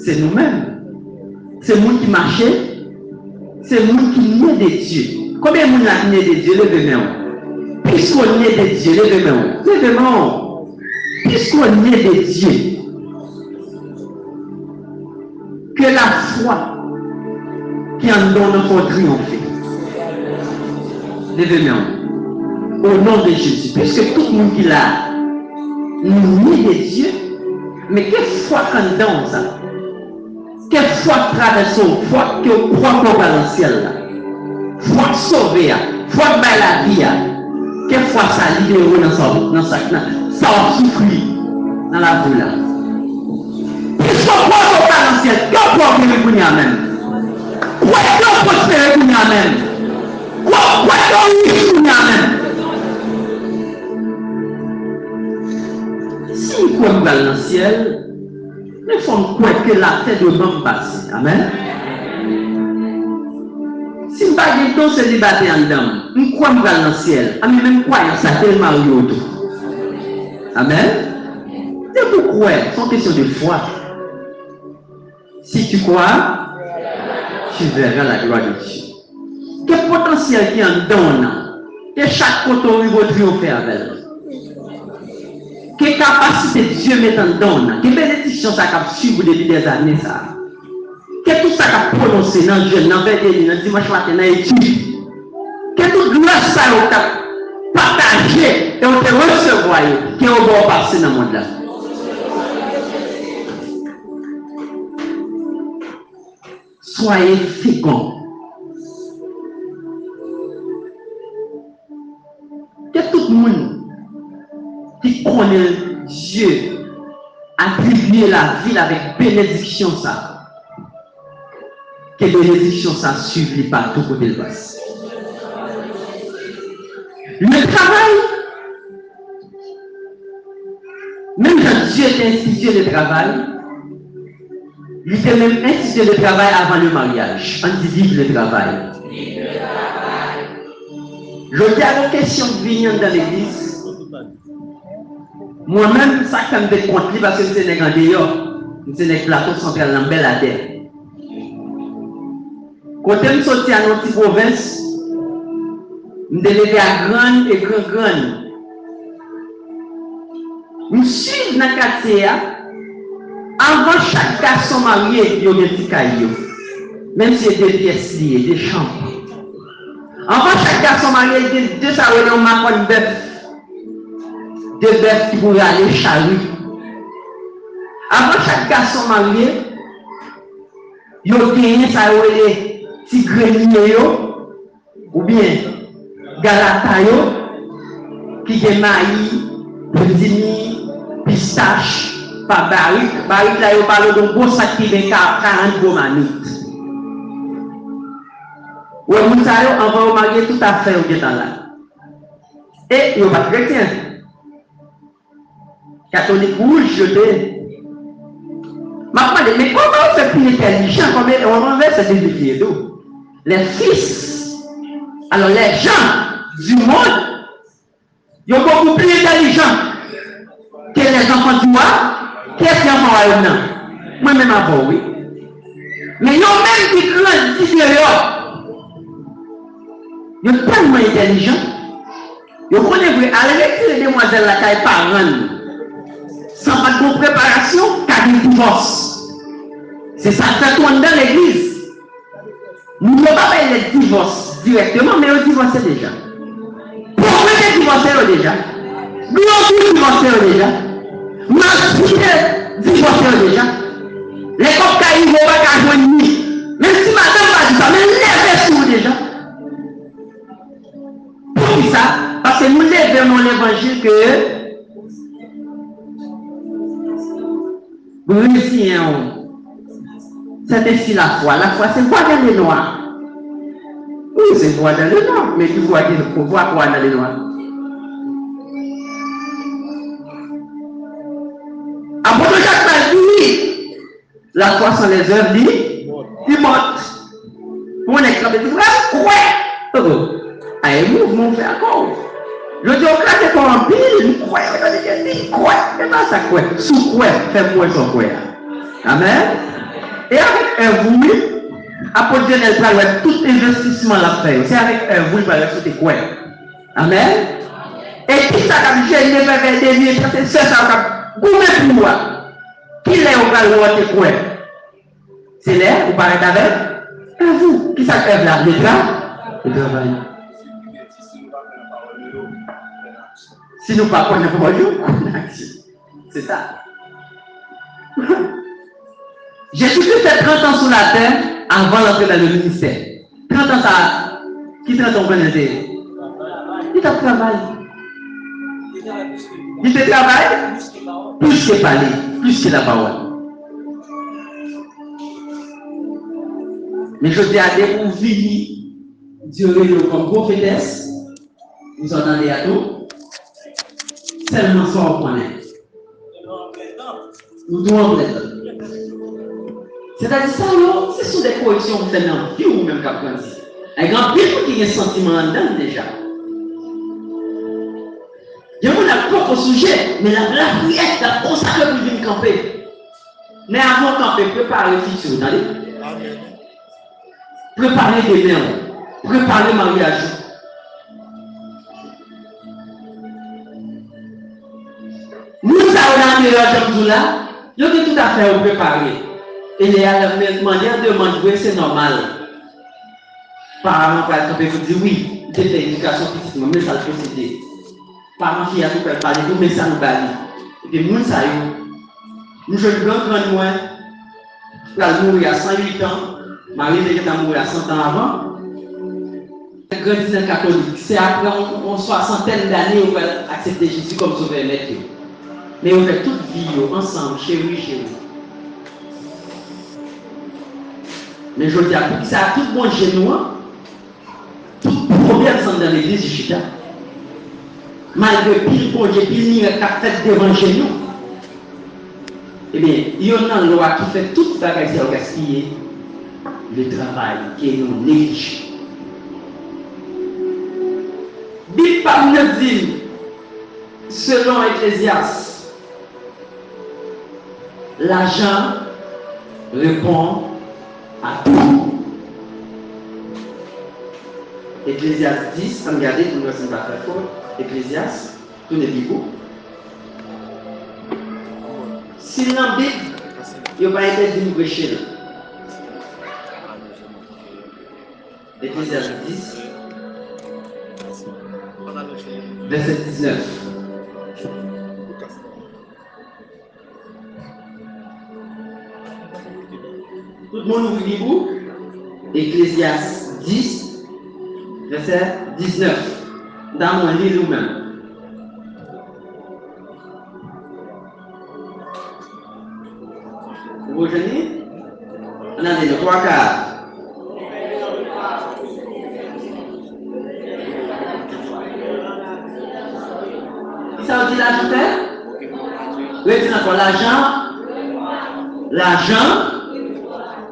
c'est nous-mêmes. C'est nous qui marchons. C'est nous qui naît de Dieu. Combien de monde a né de Dieu? Levez-moi. Puisqu'on naît de Dieu, levez-moi. Levez-moi. Puisqu'on naît de Dieu, que la foi qui en donne faut triompher. Levez-moi. Au nom de Jésus. Puisque tout le monde qui l'a, nous naît de Dieu, mais quelle foi qu'on donne ça? Quelle foi traversons, foi que croit qu'on va dans le ciel là. Foi sauver, foi de la vie. Quelle foi ça libère dans sa ça souffrir dans la vie là. Puisque croit qu'on va dans le ciel, qu'on croit qu'on va venir même. Quoi qu'on prospérer venir même. Quoi qu'on riche venir même. Si on croit qu'on va dans le ciel, il faut croire que la tête de l'homme passe. Amen. Si je ne pas de célibataire en dedans, je crois que je vais dans le ciel. Je même croyant ça tellement autour. Amen. C'est pour croire, c'est une question de foi. Si tu crois, tu verras la gloire de Dieu. Quel potentiel qui est en dedans, que chaque côté va triompher avec. Quelle capacité Dieu met en dedans, quelle bénédiction ça a suivi depuis des années ça. Que tout ça a prononcé dans le jeûne, dans le vendredi, dans le dimanche matin, dans l'étude. Que toute grâce ça a partagé et on te recevoir, qui on va passer dans le monde là. Soyez féconds. Que tout le monde qui connaît Dieu attribue la vie avec bénédiction ça. que bénédiction ça suffit par tout côté de passe. Le travail, même quand Dieu t'a institué le travail, il t'a même institué le travail avant le mariage. On dit vive le travail. Je dis à vos questions venant dans l'église. Moi-même, ça quand me compte parce que c'est un dehors, c'est un plateau central dans belle terre. Quand je suis sorti à notre province, je suis délégué à grande et grande. Je suis dans le quartier. Avant chaque garçon marié, il y a des petits cailloux. Même si il y a des pièces liées, des chambres. Avant chaque garçon marié, il y a deux salons, on m'a de bœuf. Deux bœufs qui pourraient aller charrues. Avant chaque garçon marié, il y a des petits greniers ou bien galatayo qui est maïs, petits pistache. Par barrique, barrique là, il parle d'un gros sac qui vient 40 gros manites. Ou vous savez, on va vous marier tout à fait au temps là. Et il n'y a pas de chrétien. Catholique rouge, je dis. Mais comment on fait plus intelligent, comment on renverse cette défi tout? Les fils, alors les gens du monde, ils sont beaucoup plus intelligents que les enfants du roi. Qu'est-ce qu'il y a en royaume? Moi-même avant, oui. Mais ils ont même qui grandissent dehors. Ils sont tellement intelligents. Ils connaissent vrai. Allez, les demoiselles là, qui sont parents, sans pas de préparation, qu'à des divorces. C'est ça que fait tourner dans l'église. Nous ne pouvons pas faire les divorces directement, mais on divorce déjà. Pourquoi les divorcer déjà? Nous on divorcer déjà. Masquer divorcer déjà. Les copains ils vont pas jouer nuit. Même si madame va dire ça, mais lèvez sur déjà. Pour ça, parce que nous levons dans l'évangile que vous réussissez. C'est ainsi la foi. La foi, c'est voir dans les noirs. Oui, c'est voir dans les noirs, mais tu vois pour voir quoi dans les noirs. Après chaque fois, dit, la foi sans les œuvres dit, il monte. Pour un exemple, il dit, ouais, un mouvement fait encore. Je dis, on crée ton empire, il croit, il croit, c'est pas ça, quoi. Sous quoi, fais-moi son quoi. Amen. Et avec un vous, apôtre Genel parle tout investissement la fait. C'est avec un vous, il parle de quoi. Amen. Et qui ça comme j'ai ne fait des liens, c'est ça comme goûter pour moi. Qui l'est au cas où quoi? C'est l'air, vous parlez avec un vous. Qui ça fait là? Le travail. Si nous ne parlons pas de action. C'est ça. Jésus-Christ fait 30 ans sur la terre avant d'entrer dans le ministère. 30 ans, ça. Qui 30 ans connaissez? Il travaille. Il te travaille plus que parler, plus que la parole. Mais je dis à des où vivre, Dieu est comme prophétesse. Vous entendez à tout? Seulement ça on connaît. Nous devons être. C'est-à-dire ça, ce sont des corrections que vous faites dans la vie ou même qu'après. Un grand pire qui a un sentiment en dedans déjà. Il y a un propre sujet, mais la prière, la consacrée pour venir camper. Mais avant de camper, préparez le futur, vous entendez? Préparez des mères, préparez le mariage. Nous avons dans le là, il y a tout à fait préparé. Et les manière de demander, c'est normal. Parents, par exemple, vous disent oui, j'ai fait l'éducation physique, mais ça le procédé. Parents qui a tout préparé, tout, mais ça nous bali. Et puis, nous, ça y est. Nous, je suis grand moins. Là, mourir à 108 ans. Marie est mourir à 100 ans avant. Grandi dans le catholique. C'est après une soixantaine d'années où on va accepter Jésus comme sauveur maître. Mais on fait toute vie ensemble, chez lui, chez vous. Mais je dis à tout ça, tout bon genou, tout problème sont dans l'église du Chita. Malgré pile bon Dieu, pile miracle qu'a fait devant chez nous. Eh bien, il y a une loi qui fait toute bagaille, c'est gaspiller le travail qui nous néglige. Bible pas nous dit, selon Ecclésiaste, l'argent répond à tout. Ecclésiaste 10, regardez, tout le monde va faire fort. Ecclésiaste, tout n'est Bible. Si dans la Bible, il n'y a pas été dit de prêcher. Ecclésiaste 10, verset 19. Tout le monde ouvre Bible. Ecclésiaste 10, verset 19. Dans mon livre nous-mêmes. Vous retenez? On a des trois quarts. Ça veut dire l'argent fait? Oui, c'est encore l'argent,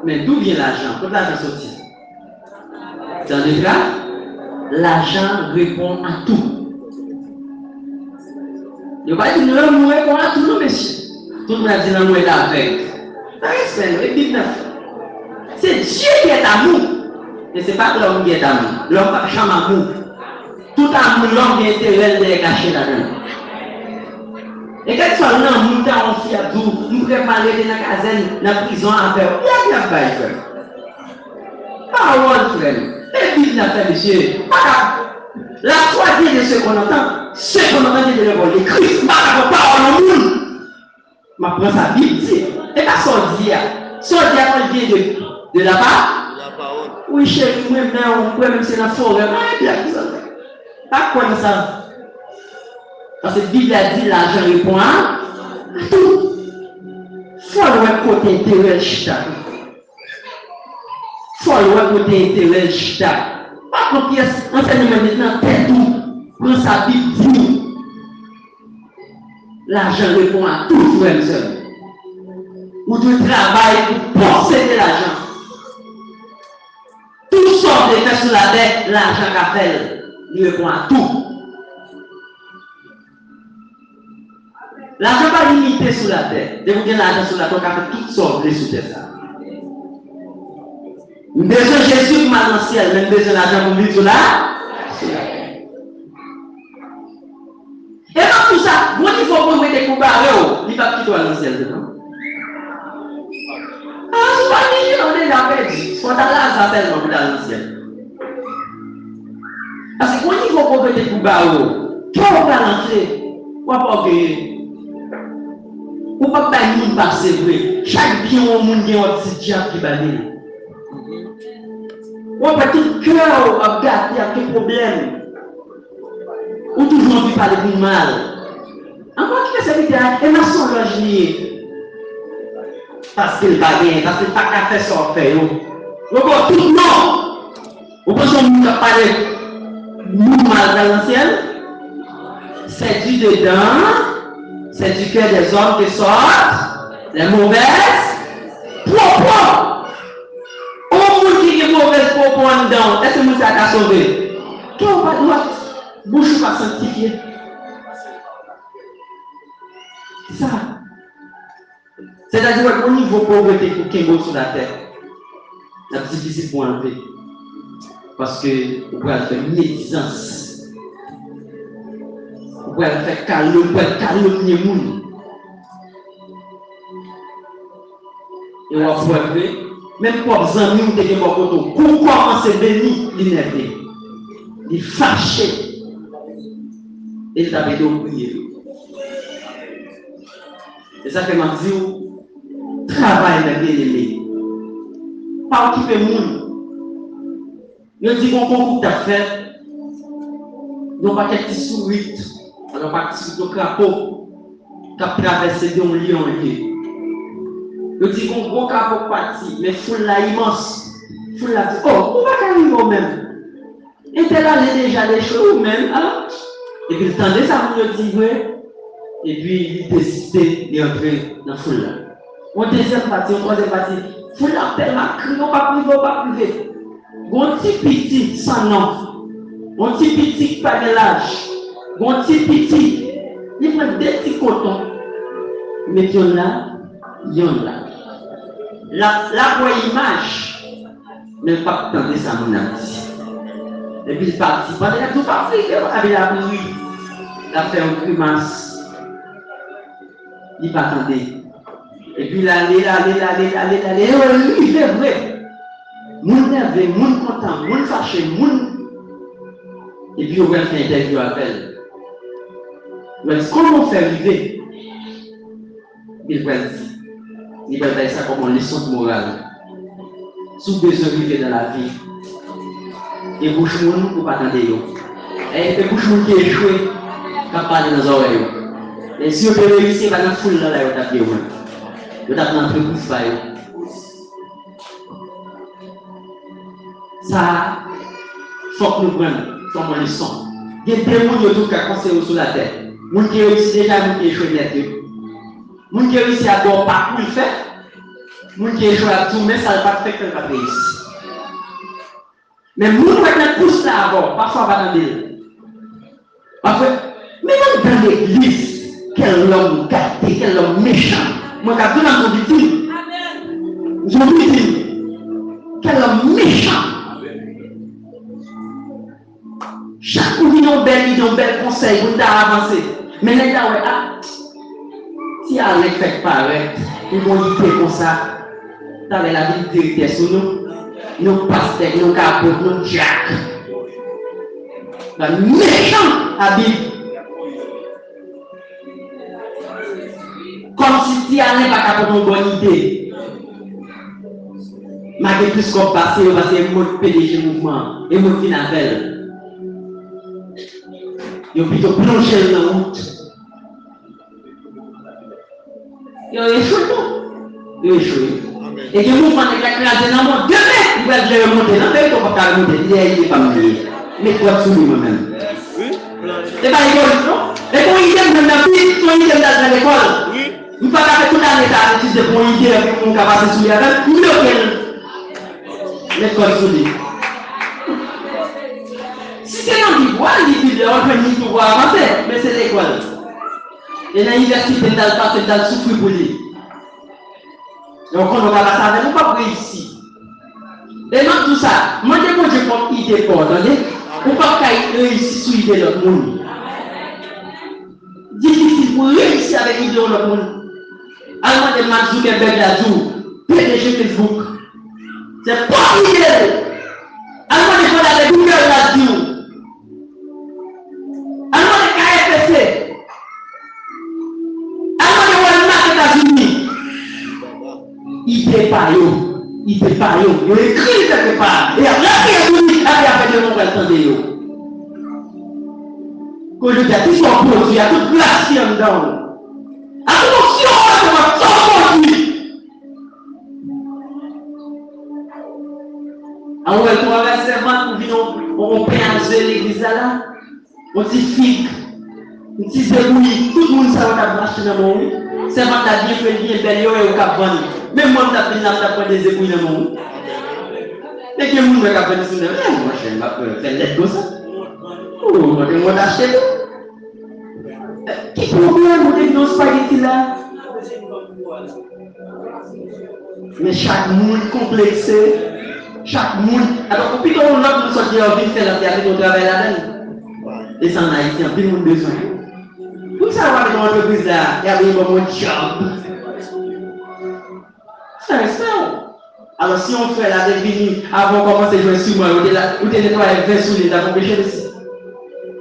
mais d'où vient l'argent? Quand l'argent sortit? Dans le cas, l'argent répond à tout. Il n'y a pas dit l'homme répond à tout, non, monsieur. Tout le monde dit l'homme est avec. C'est Dieu qui est amour. Et ce n'est pas l'homme qui est amour. L'homme n'a jamais amour. Tout amour, l'homme qui est intérêt, il est caché là-dedans. Et quand tu as un amour, tu as un fils à tout, nous préparons dans la caserne, dans la prison à faire. Il y a pas de frère. Parole, frère. Et Bible n'a fait, monsieur. La troisième de ce qu'on entend, c'est de l'évangile. Christ m'a parole au monde. Je prends sa Bible, dit. Et pas son dia. Son dia, quand il vient de la parole. Oui, chérie, moi-même, même c'est la forêt. Pas quoi ça? Parce que la Bible a dit l'argent répond à tout. Il faut le côté intérêt chita. Il faut le côté intérêt chita. Pas qu'on pièce enseignement maintenant, tête tout. Prends sa Bible, dit. L'argent répond à tout, frère et soeur. Ou tu travailles pour posséder l'argent. Tout sort de fait sur la terre, l'argent qu'a fait, il répond à tout. L'argent n'est pas limité sur la terre. Dès que vous avez l'argent sur la terre, vous avez toutes sortes de sous terre. Nous avons besoin de Jésus pour aller dans le ciel, mais nous avons besoin d'argent pour vivre sur la terre. Et dans tout ça, vous il faut que vous mettez des coups barrés, il ne va pas quitter dans le ciel. Ah, je ne sais pas, on est déjà perdu. Il faut aller à la tellement dans le ciel. Parce que quand il faut que vous mettez des coups barrés, qui va balancer? Ou pas gagner? Ou pas nous passer vrai. Chaque bien au monde il y a un petit diable qui va venir. Ou pas tout cœur à garder à quel problème. Ou toujours envie de parler pour mal. Encore qui fait cette idée, et ma son logique. Parce qu'il va bien, parce qu'il n'a pas qu'à faire ça fait. Ou pas tout non. Ou pas son monde qui parle nous mal dans l'ancien. C'est du dedans. C'est du cœur des hommes qui sortent les mauvaises propos. Au monde qui est mauvaise propos en dedans, est-ce que nous ça a sauvé? Qui n'a pas droit? Bouche pas sanctifié. Ça. C'est-à-dire qu'au niveau pauvreté pour qu'il y ait sur la terre, c'est difficile pour enlever. Parce que vous pouvez faire médisance. Vous pouvez faire calomnier les gens. Et on va voir, même pour les amis, vous avez un côté, comment c'est béni, l'énervé. Il est fâché. Et il a besoin de prier. C'est ça que m'a dit, travail avec bien-aimé. Pas occuper le monde. Nous disons qu'on concours d'affaires. Nous pas quelques souris. Alors, pas de crapaud qui a traversé d'un lieu en lieu. Nous disons qu'on gros crapaud parti, mais foule là immense. Foule la dit, oh, on va arriver au même. Et tel allait déjà les choses ou même. Alors, et puis il tendait ça, vous dit, oui. Et puis il décidait d'entrer dans la foule là. On deuxième partie, on troisième partie. Foule la tellement crié, on va priver, on va priver. Gon petit petit sans nom. Gon petit petit pas de l'âge. Gon petit petit. Il prend des petits cotons. Mais il y en a. La bonne image. Mais pas tenter ça, mon ami. Et puis il partit. Pendant que tout parti, avec la pluie. Il a fait une grimace. Il pas attendre. Et puis il allait. Il est vrai. Moun nerveux, moun content, moun fâché, moun. Et puis on va faire une interview avec elle. Comment faire vivre? Il va dire ça comme une leçon de morale. Si vous besoin de vivre dans la vie, et bouche moun ou pas attendre. Et bouche moun qui est échoué, quand parler dans les oreilles. Et si vous pouvez réussir, vous avez une foule là, vous avez vous avez un peu plus faille. Ça, il faut que nous prenions comme une leçon. Il y a des gens qui ont conseillé sur la terre. Les gens qui réussissent déjà, les gens qui échouent net. Les gens qui réussissent à avoir pas pour le faire. Les gens qui échouent à tout, mais ça ne va pas faire que ça va réussir. Mais les gens qui poussent là avant, parfois pas dans l'île. Parfois, mais même dans l'église, quel homme gâté, quel homme méchant. Moi, quand je dans mon vie, je me dis, quel homme méchant. Chaque fois qu'ils ont bel conseil pour avancer. Mais les gars, si Alec fait pareil, ils vont dire comme ça, t'avais la vie de directeur sur nous pasteurs, nous capotes, nous jack. Le méchant Habib. Comme si tu n'avais pas capable une bonne idée. Malgré tout ce qu'on passe, parce que c'est le PDG mouvement et le financier. Ils ont plutôt plongé dans la route. Ils ont échoué. Et que le mouvement est écrasé dans le monde. Demain, il va le remonter. Non, mais il ne peut pas le remonter. Il n'est pas marié. Mais toi, tu moi-même. C'est pas l'école, non? Et quand il aime dans la vie, quand il aime dans l'école, il ne peut pas faire toute l'année d'études de bon idée avec mon capacité sous l'école. Il l'école sous lui. Si c'est dans l'Ivoire, on peut pouvoir avancer, mais c'est l'école. Et l'université dans le passé, dans le souffle pour lui. Donc on ne va pas savoir, on ne va pas réussir. Et dans tout ça, moi je dis comme idée pour attendez, on ne va pas réussir sur l'idée de l'autre monde. Difficile pour réussir avec l'idée de l'autre monde. Alors de Mark Zuckerberg l'a dit, PDG Facebook. C'est pas l'idée. Alors de faire avec Google l'a dit. Alors de KFC. Alors de Walmart États-Unis. Il prépare, il écrit quelque part. Et après, il a fait le nom pour attendre. Quand je dis à tout son produit, à toute place qui est dedans. Attention, à son produit. Alors, elle traverse les mains pour venir, on peut enlever l'église là. On dit figue, on dit zébouille, tout le monde sait qu'on a marché dans le monde. C'est moi qui a bien fait bien belle et au cap vendre. Même moi, je suis là des ébouilles dans le monde. Et que le monde va venir sur le monde, moi, je ne vais pas faire l'aide comme ça. Oh, moi, je vais acheter. Quel problème avec nos spaghettis là? Mais chaque monde complexé, chaque monde. Alors, puis on a nous sortir en ville, faire la théâtre, on travaille là-dedans. Et ça en Haïti, tout le monde besoin. Pour savoir que l'entreprise là, il y a un bon job. C'est ça. Alors, si on fait la définie avant de commencer à jouer sur moi, ou de nettoyer 20 sous les avons péché aussi.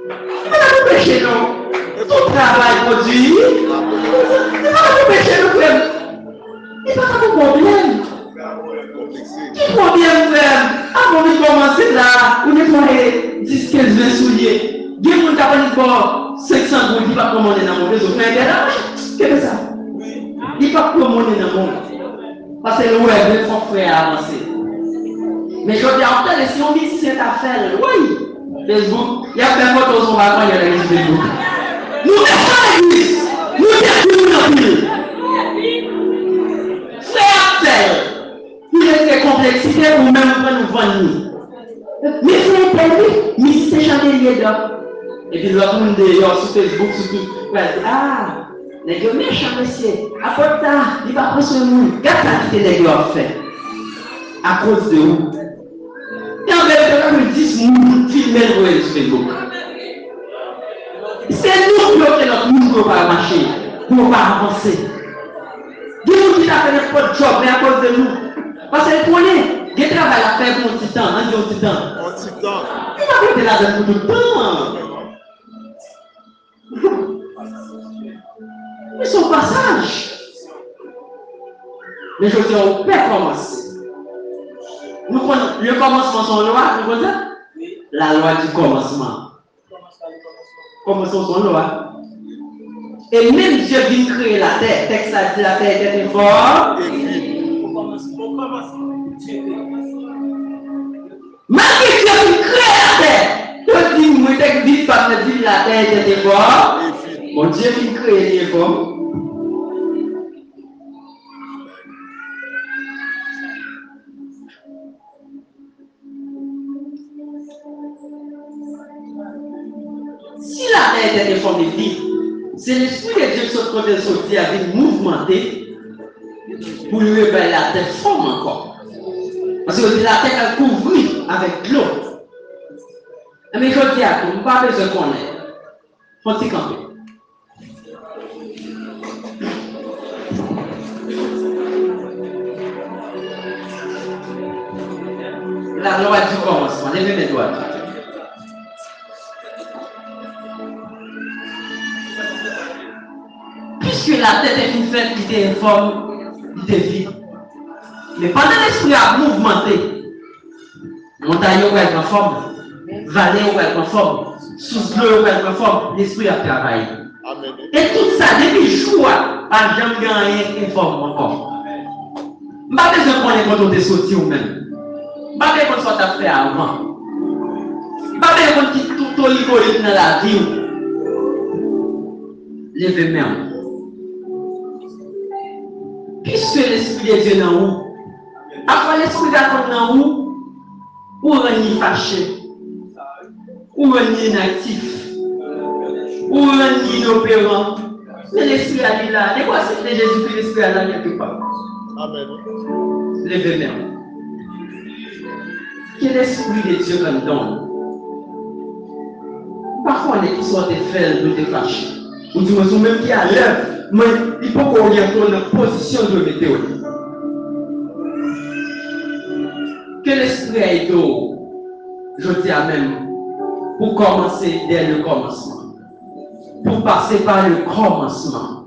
Mais là, vous péchez, non? Tout travail produit. C'est pas vous péchez, nous, frère. C'est pas ça mon problème. Quel problème, frère? Avant de commencer là, vous nettoyez 10, 15, 20 souliers. Dieu vous a dit bon, 500 gouttes, il va commander dans mon réseau. Mais qu'est-ce que c'est ça? Il va commander dans mon réseau. Parce que le web, il faut faire avancer. Mais je dis en fait, si on dit c'est affaire, oui. Facebook, il y a plein de photos sur ma il y a l'église Facebook. Nous ne sommes pas l'église. Nous détruisons la ville. Frère, il y a des complexités ou même nous vendre. Mais c'est interdit. Mais c'est chandelier d'or. Et puis l'autre monde d'ailleurs sur Facebook, surtout, ah, les gars méchants, monsieur. Apporte ça, il va prendre ce monde. Qu'est-ce que les gars ont fait? À cause de vous. Et en fait, on 10 personnes filmer sur Facebook. C'est nous qui bloquons notre monde pour ne pas marcher, pour ne pas avancer. Nous qui avons fait notre job, mais à cause de nous. Parce que pour les, il travail à faire pour un petit temps, un petit temps. Un petit temps. Il va rester là pour tout le temps. Mais son passage. Mais je dis, on peut commencer. Nous prenons le commencement sans loi, nous prenons ça? La loi du commencement. Commençons sans loi. Et même Dieu vient créer la terre. Texte a dit la terre était forte. Malgré Dieu vient créer la terre. Toi dis moi t'es dit pas me dire la terre était forte. Mon Dieu vient créer les formes. Si la terre était formée vive, c'est l'esprit de Dieu qui se côté sorti avec mouvementé pour lui révéler la terre forme encore. Parce que la terre a couvert avec l'eau. Mais je dis à tout, je ne pas besoin qu'on ait. Faut-il camper? La loi du commencement, levez mes doigts. Puisque la tête est une fête qui était informe, qui était vide. Mais pendant l'esprit a mouvementé, montagne ou elle forme, vallée ou elle forme, sous l'eau ou elle forme, l'esprit a travaillé. Amen. Et tout ça, depuis le jour, pas jamais gagné informe encore. Je n'ai pas besoin qu'on ait quand on est sorti ou même. Je n'ai pas besoin qu'on soit fait avant. Je n'ai pas besoin qu'on quitte tout au niveau dans la vie. Levez même. Puisque l'esprit de Dieu est en vous, après l'esprit d'attendre en vous, ou renier fâché, ou renier inactif, ou renier inopérant, mais l'esprit a dit là, des fois c'est Jésus-Christ, l'esprit a là quelque part. Amen. Levez même. Quel esprit de Dieu comme donne? Parfois on est qui sont des faibles, ou des fâchés, ou du moins même qui a l'œuvre. Mais il faut qu'on oriente notre position de météo. Que l'esprit a été, je dis à même, pour commencer dès le commencement. Pour passer par le commencement.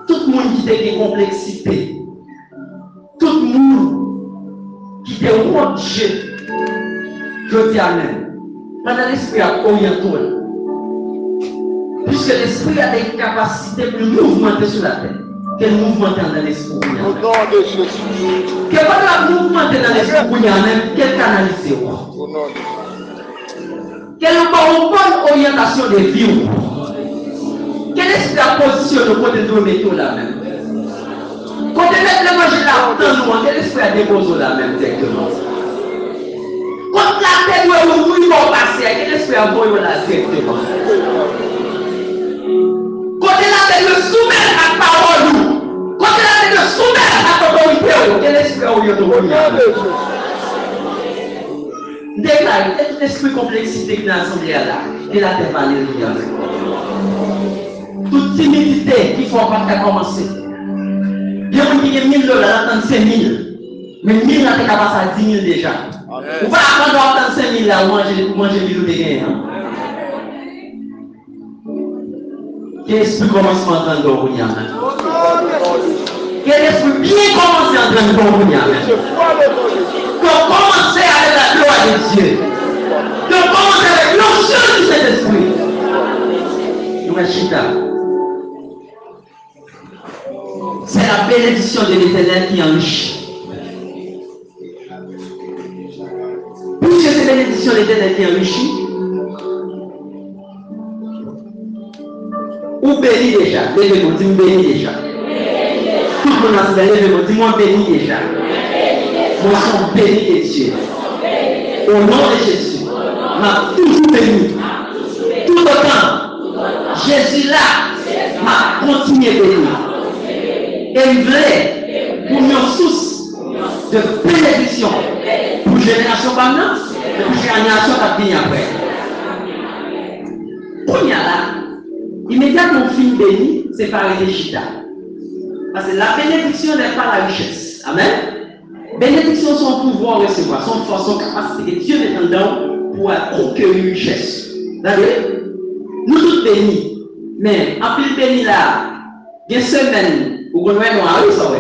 Tout le monde qui a des complexités. Tout le monde qui a un Dieu. Je dis à même. Pendant l'esprit a orienté. Puisque l'esprit a des capacités pour mouvementer sur la terre. Quel mouvementer dans l'esprit? Au nom de Jésus. Quel va mouvementer dans l'esprit? Même quel canaliser? Au nom de Jésus. Quelle bonne orientation de vie? Quel esprit a positionné au côté de nos métaux là même? Quand on met le manger là, quel esprit a déposé là même directement? Quand la terre où nous va passer, quel esprit a envoyé là directement? Côté la tête de soumettre à la parole, côté la tête de soumettre à l'autorité, quel esprit a eu déclare, tout esprit complexité qui est dans l'assemblée là, et la terre va aller. Toute timidité qu'il faut pas commencer. Il y a un qui a 1000 $, attendre 5000. Mais 1000 là, tu passer à 10 000 déjà. Vous pas attendre à 5000 là, manger 1000 de gain. Quel esprit commence à entendre Gorounia? Quel esprit bien commence à entendre Gorounia? Que commencer avec la gloire de Dieu. Que commencer avec l'onction du Saint-Esprit. Nous, Chita. C'est la bénédiction de l'Éternel qui enrichit. ces bénédictions l'Éternel qui enrichit? Ou béni déjà? Levez-moi, dis-moi béni déjà. Tout le monde a levez-moi, dis-moi béni déjà. Moi, je suis béni de Dieu. Au nom de Jésus, m'a toujours béni. Tout le temps, Jésus là, m'a continué béni. Et il voulait pour une source de bénédiction pour génération comme nous, et pour génération qui vient après. Pour y là, immédiatement fin béni, c'est par les chita. Parce que la bénédiction n'est pas la richesse. Amen. Bénédiction, son pouvoir recevoir, son force, son capacité que Dieu met en dedans pour conquérir une richesse. D'accord? Nous tous bénis. Mais en plus béni là, il y a une semaine où on va noir, oui, ça ouais.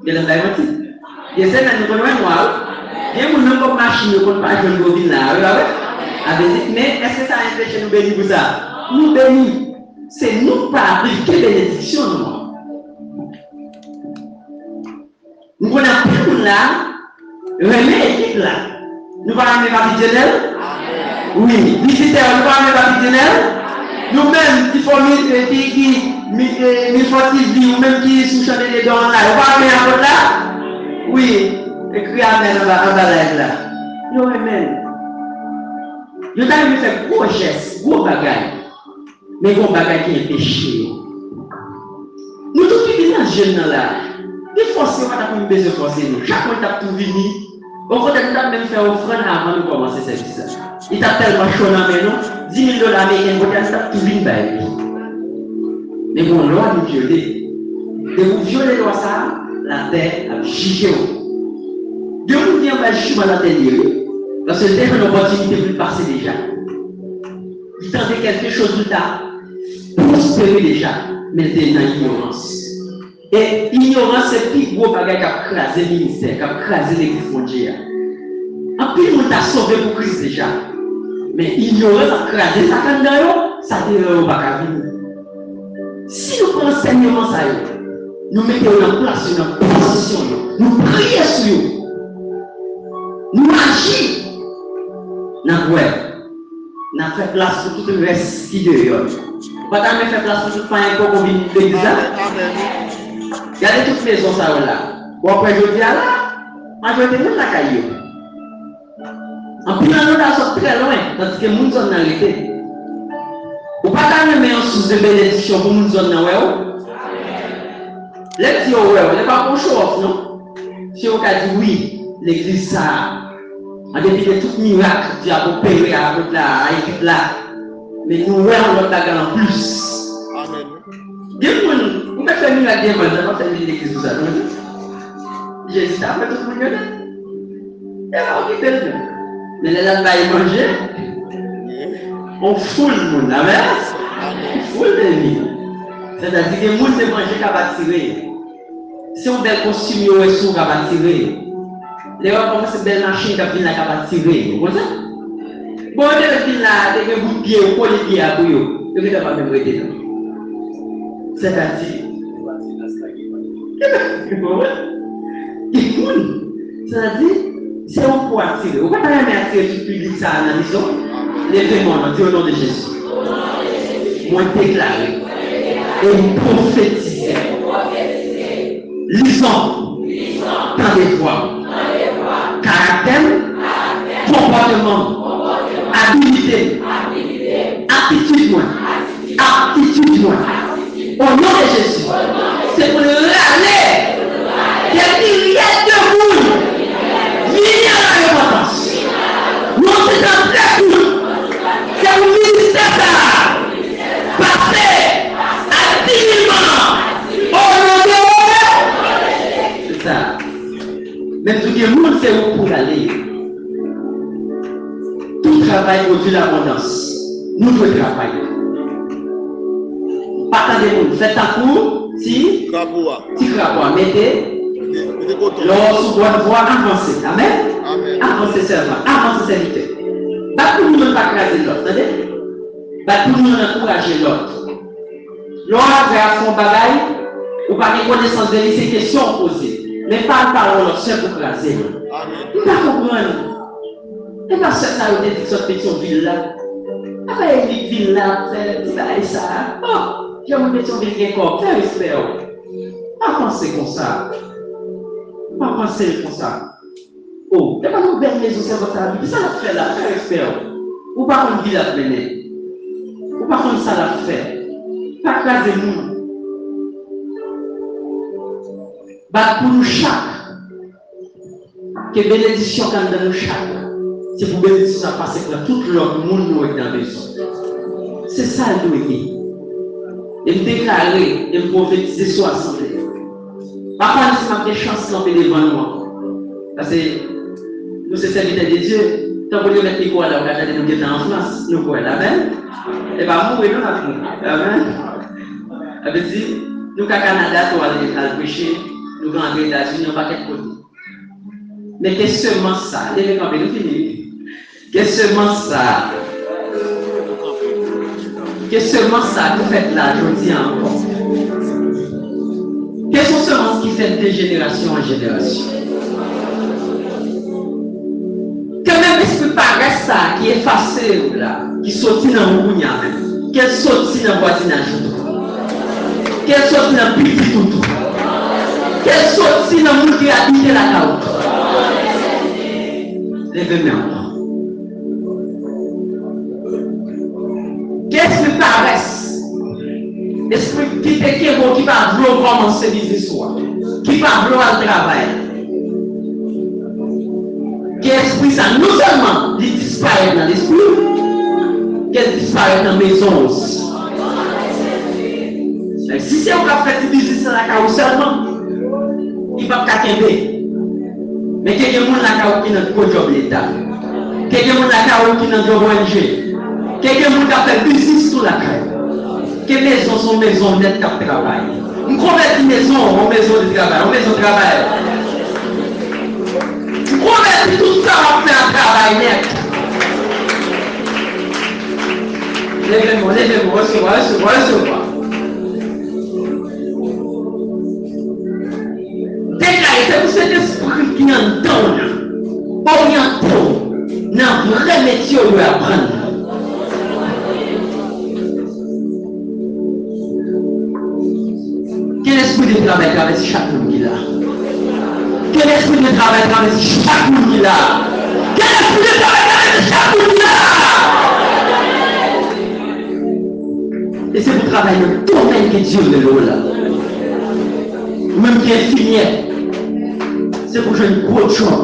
Il y a une semaine où on va noir. Il y a une machine où on va pas jouer une bobine là, oui, mais est-ce que ça empêche nous bénir pour ça? Nous bénis. C'est nous pas appliquer bénédiction, non? Nous avons plus là, remet équipe là. Nous allons mettre la vie. Oui, visiteurs, nous allons mettre la vie. Nous-mêmes, qui font mi fortifier, ou même qui sous chanter les dons là, nous allons mettre un peu là. Oui, écrit Amen en bas là. Nous remet. Nous allons faire gros gestes, gros bagages. Mais gros bagages qui est péché. Nous tous qui dans ce jeune là. Il faut forcer, on a besoin de forcer nous. Chaque fois, tu as tout venu. Au côté de nous, même faire offrande avant de commencer ce service. Il t'a tellement chaud dans mes noms. $10 000 américains, tu as tout venu. Mais bon, loi nous violer. De vous violer loi ça, la terre a jugé. Dieu nous vient pas jugement la terre. Parce que déjà, l'opportunité de passer déjà. Il tentait quelque chose de tard. Prospérer déjà. Mais c'est dans l'ignorance. Et l'ignorance, c'est plus gros bagage qui a crasé le ministère, qui a crasé l'église mondiale. En plus, on t'a sauvé pour Christ déjà. Mais l'ignorance a crasé ça quand d'ailleurs, ça ne va pas venir. Si nous prenons enseignement, ça nous mettons en place une position, nous prions sur eux, nous agissons. Nous fait place pour tout le reste qui est dehors. Nous ne fait place pour tout le pain qu'on vient de l'église. Regardez toutes les maisons ça là. Bon après je dis là, majorité de la caillou. En plus on a sorti très loin, parce que moun zone arrêté. Ou pas dans mais en sous de bénédiction pour moun zone là ouais. Les petits ouais, n'est pas pour show non. Si on a dit oui, l'église ça en dépit de tout miracle, Dieu a opéré avec la équipe là. Mais nous ouais on a en plus. Amen. Bien vous faites un miracle bien mal, vous faites l'église pour ça. Jésus a fait tout le monde. Et là, on quitte le. Mais là, on va manger. On foule le monde. Amen. On foule les vies. C'est-à-dire que le monde se manger qu'à bâtir. Si on bel costume, on est sourd qu'à bâtir. Les gens commencent à belle machine qui vient qu'à bâtir. Vous comprenez? Bon, on est là, on est bout de pied, on est pied à bouillot. On est pas même rester. C'est-à-dire. C'est-à-dire, c'est un pour attirer. Vous ne pouvez pas attirer tout le public ça à la maison. Lèvez-moi, au nom de Jésus. Moi déclarer et prophétiser. Lisons dans des voies. Caractère, comportement, habilité, attitude, au nom de Jésus. C'est pour le râler. Des milliers de monde viennent à la repentance. Nous sommes dans très court. C'est le ministère passé à 10 000 ans. Au nom de Dieu. C'est ça. Mais tout le monde sait où pour aller. Tout travail produit l'abondance. Nous devons travailler. Partagez-vous. Faites un cours. Si crapois, mettez. Lorsque vous devez avancer. Amen. Avancer seulement. Avancer serviteur. Pas tout le monde va craser l'autre. Attendez. Pas tout le monde encourager l'autre. L'autre va son bagaille. Ou pas de connaissance de lui, c'est question posée. Mais pas de parole, c'est pour craser. Nous ne comprenons Et parce que ça a été sorti de son ville là. Après, il dit ville là, c'est ça. Oh, j'ai envie de son ville qui est encore, faire respect. Pas penser comme ça. Pas penser comme ça. Oh, t'es pas nous belle maison, c'est votre vie. Ça l'a fait là, faire respect. Ou pas qu'on ville à mener. Ou pas qu'on ça l'a fait. Pas craser nous. Bah, pour nous chaque. Que bénédiction quand dans nous chaque. C'est pour bénédiction à passer pour tout l'autre monde nous est dans la maison. C'est ça le doigt. Et me déclarer, et me prophétiser sur l'assemblée. Parfois, nous avons des chances d'en devant nous. Parce que nous sommes serviteurs de Dieu. Tant que nous mettons les là, on a déjà nous en France, nous quoi, amen. Et bien, nous, nous avons. Amen. Ça veut dire, nous, au Canada, nous allons prêcher, nous allons aux États-Unis, nous pas de côté. Mais qu'est-ce que seulement ça? Les mecs, nous finissons. Qu'est-ce que seulement ça? Qu'est-ce que seulement ça que vous faites là, je dis encore? Quelles sont seulement ce qui fait de génération en génération? Quand même, est-ce que paresse ça qui est effacé là, qui sortit dans le bougna même? Qu'elle sortit dans le voisinage tout? Qu'elle sortit dans le petit tout? Qu'elle sortit dans le monde qui habite la caoute? Levez-moi encore. Qu'est-ce que paresse? Esprit qui va vouloir commencer business, qui va vouloir le travail. Qu'est-ce ça? Non seulement il disparaît dans l'esprit, qu'elle disparaît dans la maison aussi. Si c'est on a fait du business dans la caoute seulement, il va pas qu'aimer. Mais qu'il y a des gens qui n'ont pas de job l'État. Qu'il y a des gens qui n'ont pas de job ONG. Qu'il y a des gens qui ont fait business sur la caille. Que maisons sont maisons net de travail. Nous convertissons maison en maison de travail, en maison de travail. Nous convertissons tout ça en faire un travail net. Levez-moi, recevoir. Déclarez, c'est pour cet esprit qui entend, orientant, dans le vrai métier où il apprendre. Quel esprit de travail traverse chaque monde qui est là? Quel esprit de travail traverse chaque monde qui est là? Quel esprit de travail traverse chaque monde qui est là? Et c'est pour travailler dans le domaine que Dieu veut l'eau là. Ou même qui est infirmière. C'est pour jouer une grosse job.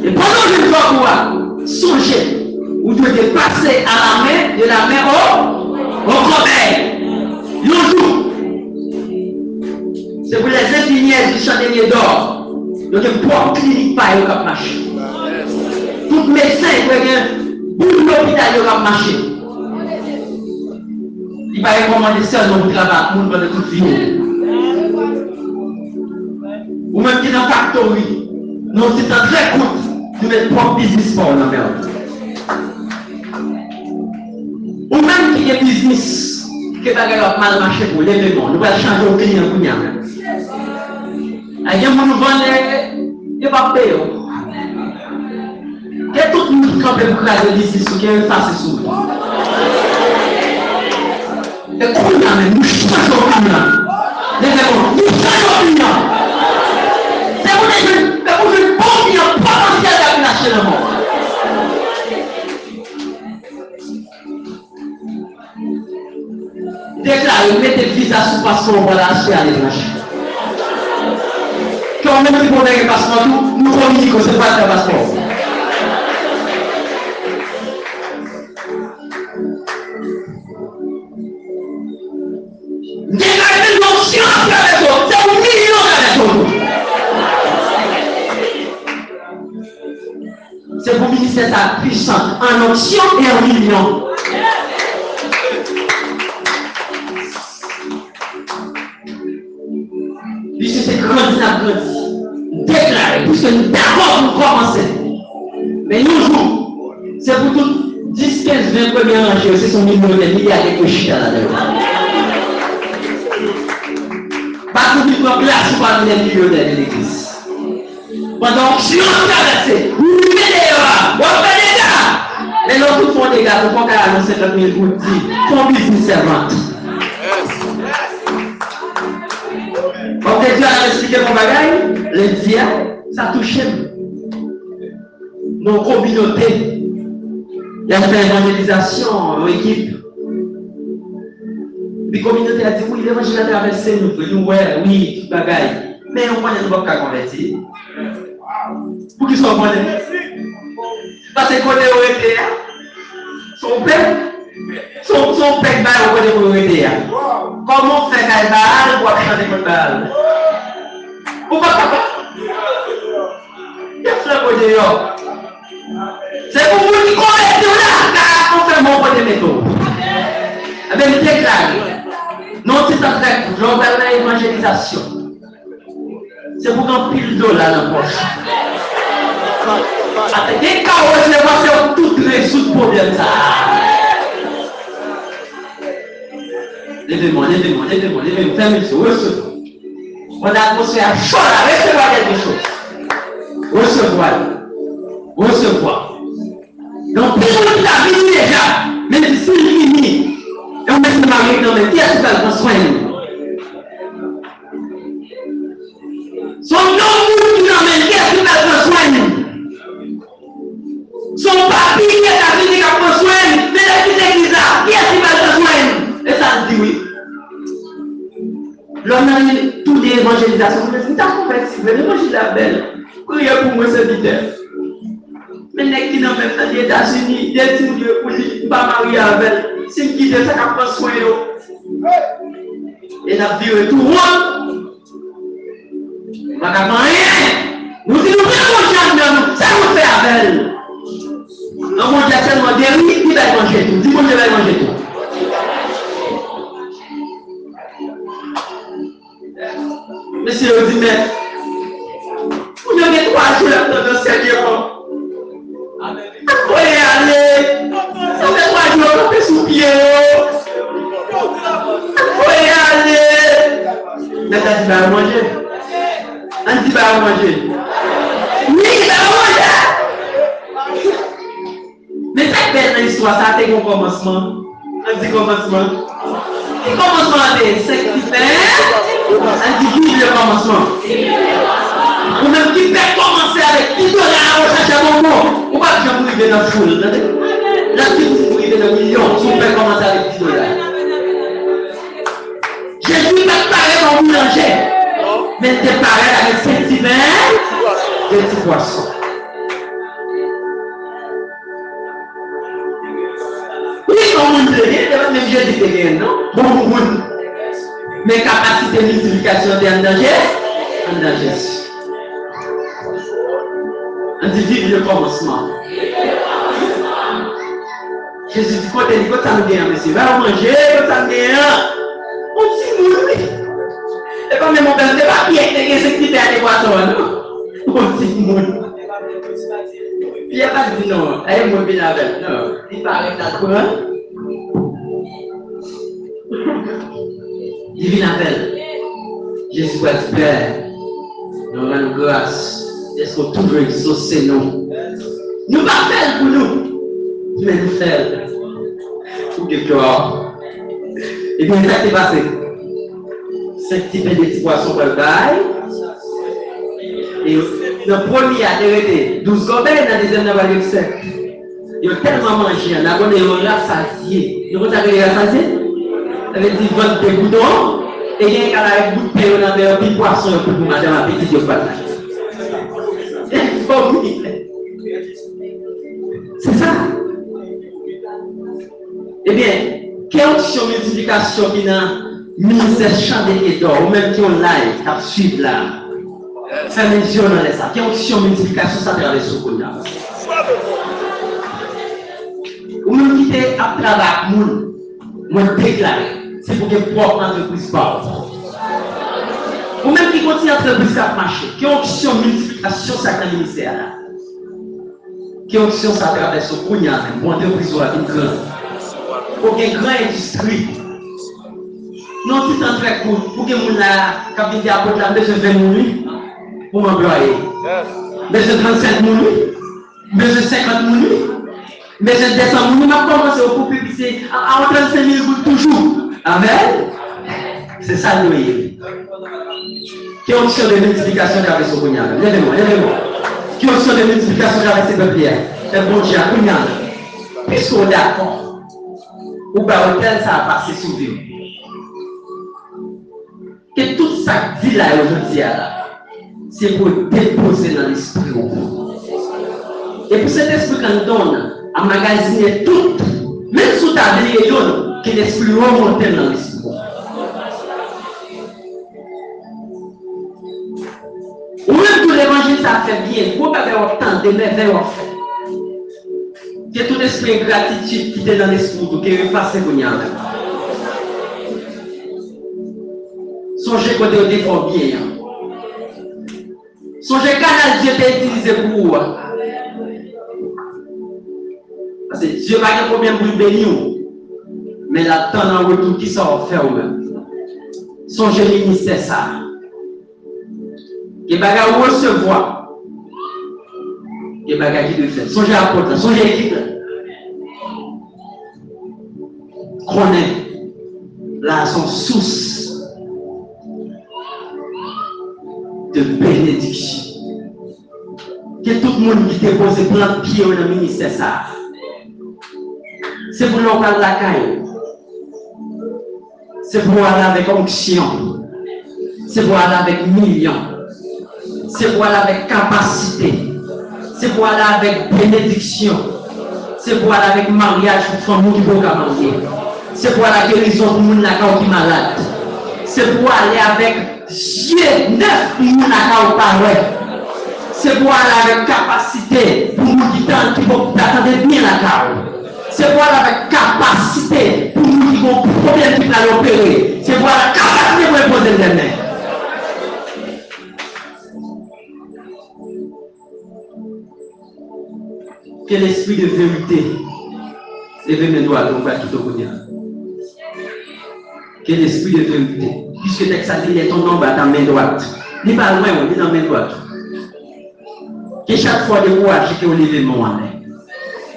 Et pendant que je dois pouvoir songer, vous devez passer à la main, de la main au corbeil. C'est pour les infirmières du chandelier d'or. Donc, il faut clinique pas au cap marché. Tout médecin qui pour l'hôpital au cap marché. Il va recommander seulement pour travailler pour toute vie. Ou même qui est dans la factory. Non, c'est un très court. Nous mettons propre business pour la merde. Ou même qui est business. Que pas mal marché pour les paiements. Nous allons changer au client pour nous. Il y a des gens qui vendent, ils ne pas payer. Et tout le monde qui peut faire des business qui est facile sur nous. Et qu'on a même, nous changeons au client. Les paiements, nous changeons au client. C'est pour une bonne client potentiel à lâcher le monde. Déclarez, mettez le visa sous passeport, voilà, acheter à l'étranger. Quand on met le problème de passeport, nous communiquons, c'est pas le passeport. Déclarez une notion à la maison, c'est un million à la maison. C'est pour ministère sa puissance en onction et en million. Puisque c'est grandi, déclaré, puisque nous d'abord nous commencer. Mais nous jouons, c'est pour tout 10, 15, 20 premiers rangées, c'est son million de milliards de cochons à la dedans. Pas tout le monde place pour les millionnaires de l'église. Pendant que je suis traversé, vous mettez là, vous faites des gars. Mais l'autre font des gars, vous font qu'à annoncer 50 000 pour dire, ton business servante. Quand Dieu a expliqué mon bagage, les dire, ça touche nos communautés. Il y a fait évangélisation en équipe. Les communautés a dit oui, l'évangile a traversé nous, ouais, oui, tout bagaille. Mais on connaît nous pas convertir. Pour qu'ils soient connus. Parce que quand on est son père, son père va au côté de l'État. Comment faire qu'elle va pour chanter comme balle? Ou pas papa? Il y a fait un côté là. C'est pour vous qui connaissez là, car on fait mon côté métaux. Eh bien, c'est clair. Non, c'est ça fait pour l'évangélisation. C'est pour qu'on pile d'eau là dans la poche. Dès que on se voit, c'est tout résoudre le problème. Levez-moi, fermez les yeux, recevez. On a l'atmosphère chaude à recevoir quelque chose. Recevoir. Donc, plus on a fini déjà, même si c'est fini, et on met ce mari dans le qui est-ce qui va le soin? Son nom qui l'emmène, qui est-ce qui va le soin? Son papi qui est à qui va le soin? Mais l'église là, qui est-ce qui va le soin? Et ça dit oui. L'homme a tout des évangélisations. Je me dis, t'as converti, l'évangile est belle. Priez pour moi, serviteur. Mais les qui n'ont même pas les États-Unis, des petits lieux pour lui, pas marier avec elle. C'est qui de ça qui prend soin d'eux. Et la vie est tout rond. On va pas rien. Nous disons, nous prenons ça nous fait avec elle. Non, mon Dieu, tellement déri, il va manger tout. Dis, mon Dieu va manger tout. Monsieur le dit, mais vous avez 3 jours dans le Seigneur. Vous pouvez aller. Ça fait 3 jours qu'on fait sous pied. Vous pouvez aller. Mais ça dit, va manger. On dit, va manger. Oui, il va manger. Mais cette belle histoire, ça a été un commencement. On dit commencement. Le commencement est sanctifié. On dit vive le commencement. Ou même qui fait commencer avec qui donne à rechercher un moment. Ou pas que je vous dans la foule. Là, si vous arrivez dans le million, si vous faites commencer avec 10 $. Jésus n'est pas pareil dans le boulanger. Mais c'est pareil avec 5 petits pains et 10 poissons. Oui, comme on dit, même Jésus est bien, non? Bon, mais capacité de multiplication est en danger. En danger. On dit vive le commencement. Jésus dit, quand ça me gagne, monsieur, va manger, quand ça me gagne. On dit, oui. Et comme mon père, c'est pas qui est secrétaire des poissons, non? On dit, oui. Il n'y a pas de non, elle est mobile avec. Non, il paraît que la courant. Divine appel. Jésus va te Père, nous rendons grâce. Est-ce qu'on toujours exaucé nous? Nous pas faire pour nous, mais nous faire pour quelque chose. Et bien, ça s'est passé. 5 petits pains de petits poissons pour le bail. Et le premier a été 12 gobelins, dans le deuxième n'a pas eu 7. Ils ont tellement mangé, on a donné un rassasié. Nous avons dit rassasié? Ça veut dire 22 boutons. Et il y a un canard avec bout de pain, on a fait un petit poisson pour manger ma petite de patate. C'est ça. Eh bien, quelle option multiplication qui n'a ministère chandé et d'or, ou même qui ont live, qui a suivi là, faire mention dans ça. Quelle option multiplication ça traverse ce qu'on a. Ou même qui était à travers moun, moi déclaré, c'est pour que propre entreprise parle. Ou même qui continue à entreprise à marcher. Quelle option multiplication ça dans le ministère là. Quelle option ça traverse ce qu'on a, pour entreprise ou une grande. Pour qu'il y ait une grande industrie. Non, c'est un très cool. Pour que les gens qui viennent à la besoin de 20 minutes pour m'employer. besoin de 35 minutes, besoin de 50 minutes, besoin de 200 minutes, m'a commencé au couple puis c'est à 35 000 gouttes toujours. Amen. C'est ça le meilleur. Quelle option de multiplication j'avais sur Kounia? Lèvez-moi. Quelle option de multiplication j'avais sur Pierre? C'est bon Dieu, Kounia. Puisqu'on est d'accord, ou bien hôtel, ça a passé sous vie. Que tout ça dit là aujourd'hui, c'est pour déposer dans l'esprit. Et pour cet esprit qu'on donne, à magasiner tout, même sous ta vie, que l'esprit remonte dans l'esprit. Ou même tout l'évangile, ça fait bien. Vous avez autant de merveilles. Que tout esprit de gratitude qui est dans l'esprit, qui est effacé pour nous. Songez côté au défend bien. Songez canal Dieu t'a utilisé pour vous. Parce que Dieu n'a pas de problème pour bénir. Mais la temps en retour qui sort faire vous-même. Songez le ministère ça. Et bagarre recevoir. Et bagarre qui doit faire. Songez à porte, songez l'équipe. Connaît là son source de bénédiction. Que tout le monde qui dépose plein de pieds dans le ministère ça. C'est pour nous parler de la caille. C'est pour aller avec onction. C'est pour aller avec millions. C'est pour aller avec capacité. C'est pour aller avec bénédiction. C'est pour aller avec mariage pour famille qui peut marier. C'est pour aller guérison pour les gens qui sont malades. C'est pour aller avec Dieu neuf pour les gens qui sont pas. C'est pour aller avec capacité pour les gens qui vont attendre bien la carte. C'est pour aller avec capacité pour les gens qui vont problème qui vont opérer. C'est pour aller capacité pour poser les mains. Que l'esprit de vérité lève mes doigts, on va tout au côté. Que l'esprit de vérité, puisque texte a dit, ton nom va dans main droite. Il n'est pas loin, on est dans main droite. Que chaque fois de courage que vous levez mon main.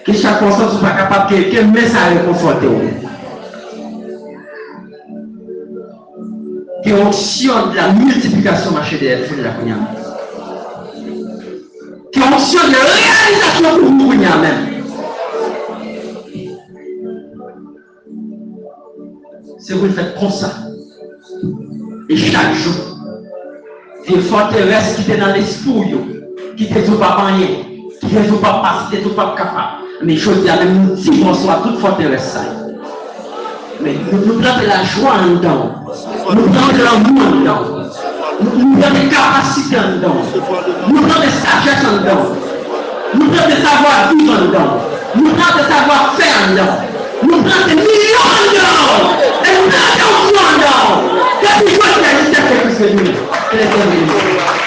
Que chaque fois que vous ne pas capable que met ça réconforter. Que l'onction de la multiplication marché de la cognac. Que l'onction de réalisation pour vous même. C'est vous le faites comme ça. Et chaque jour, il y a une forteresse qui est dans l'esprit, qui ne tout pas rien, qui ne tout pas passer, qui ne tout pas capable. Mais je dis à même si on soit toute forteresse. Mais nous prenons de la joie en dedans. Nous prenons de l'amour en dedans. Nous prenons des capacités en dedans. Nous prenons des sagesses en dedans. Nous prenons des savoir-vivre en dedans. Nous prenons des savoir-faire en dedans. Nous prenons des millions en dedans. Et nous prenons des millions en dedans. Qu'est-ce que je veux dire? C'est ce que je veux dire.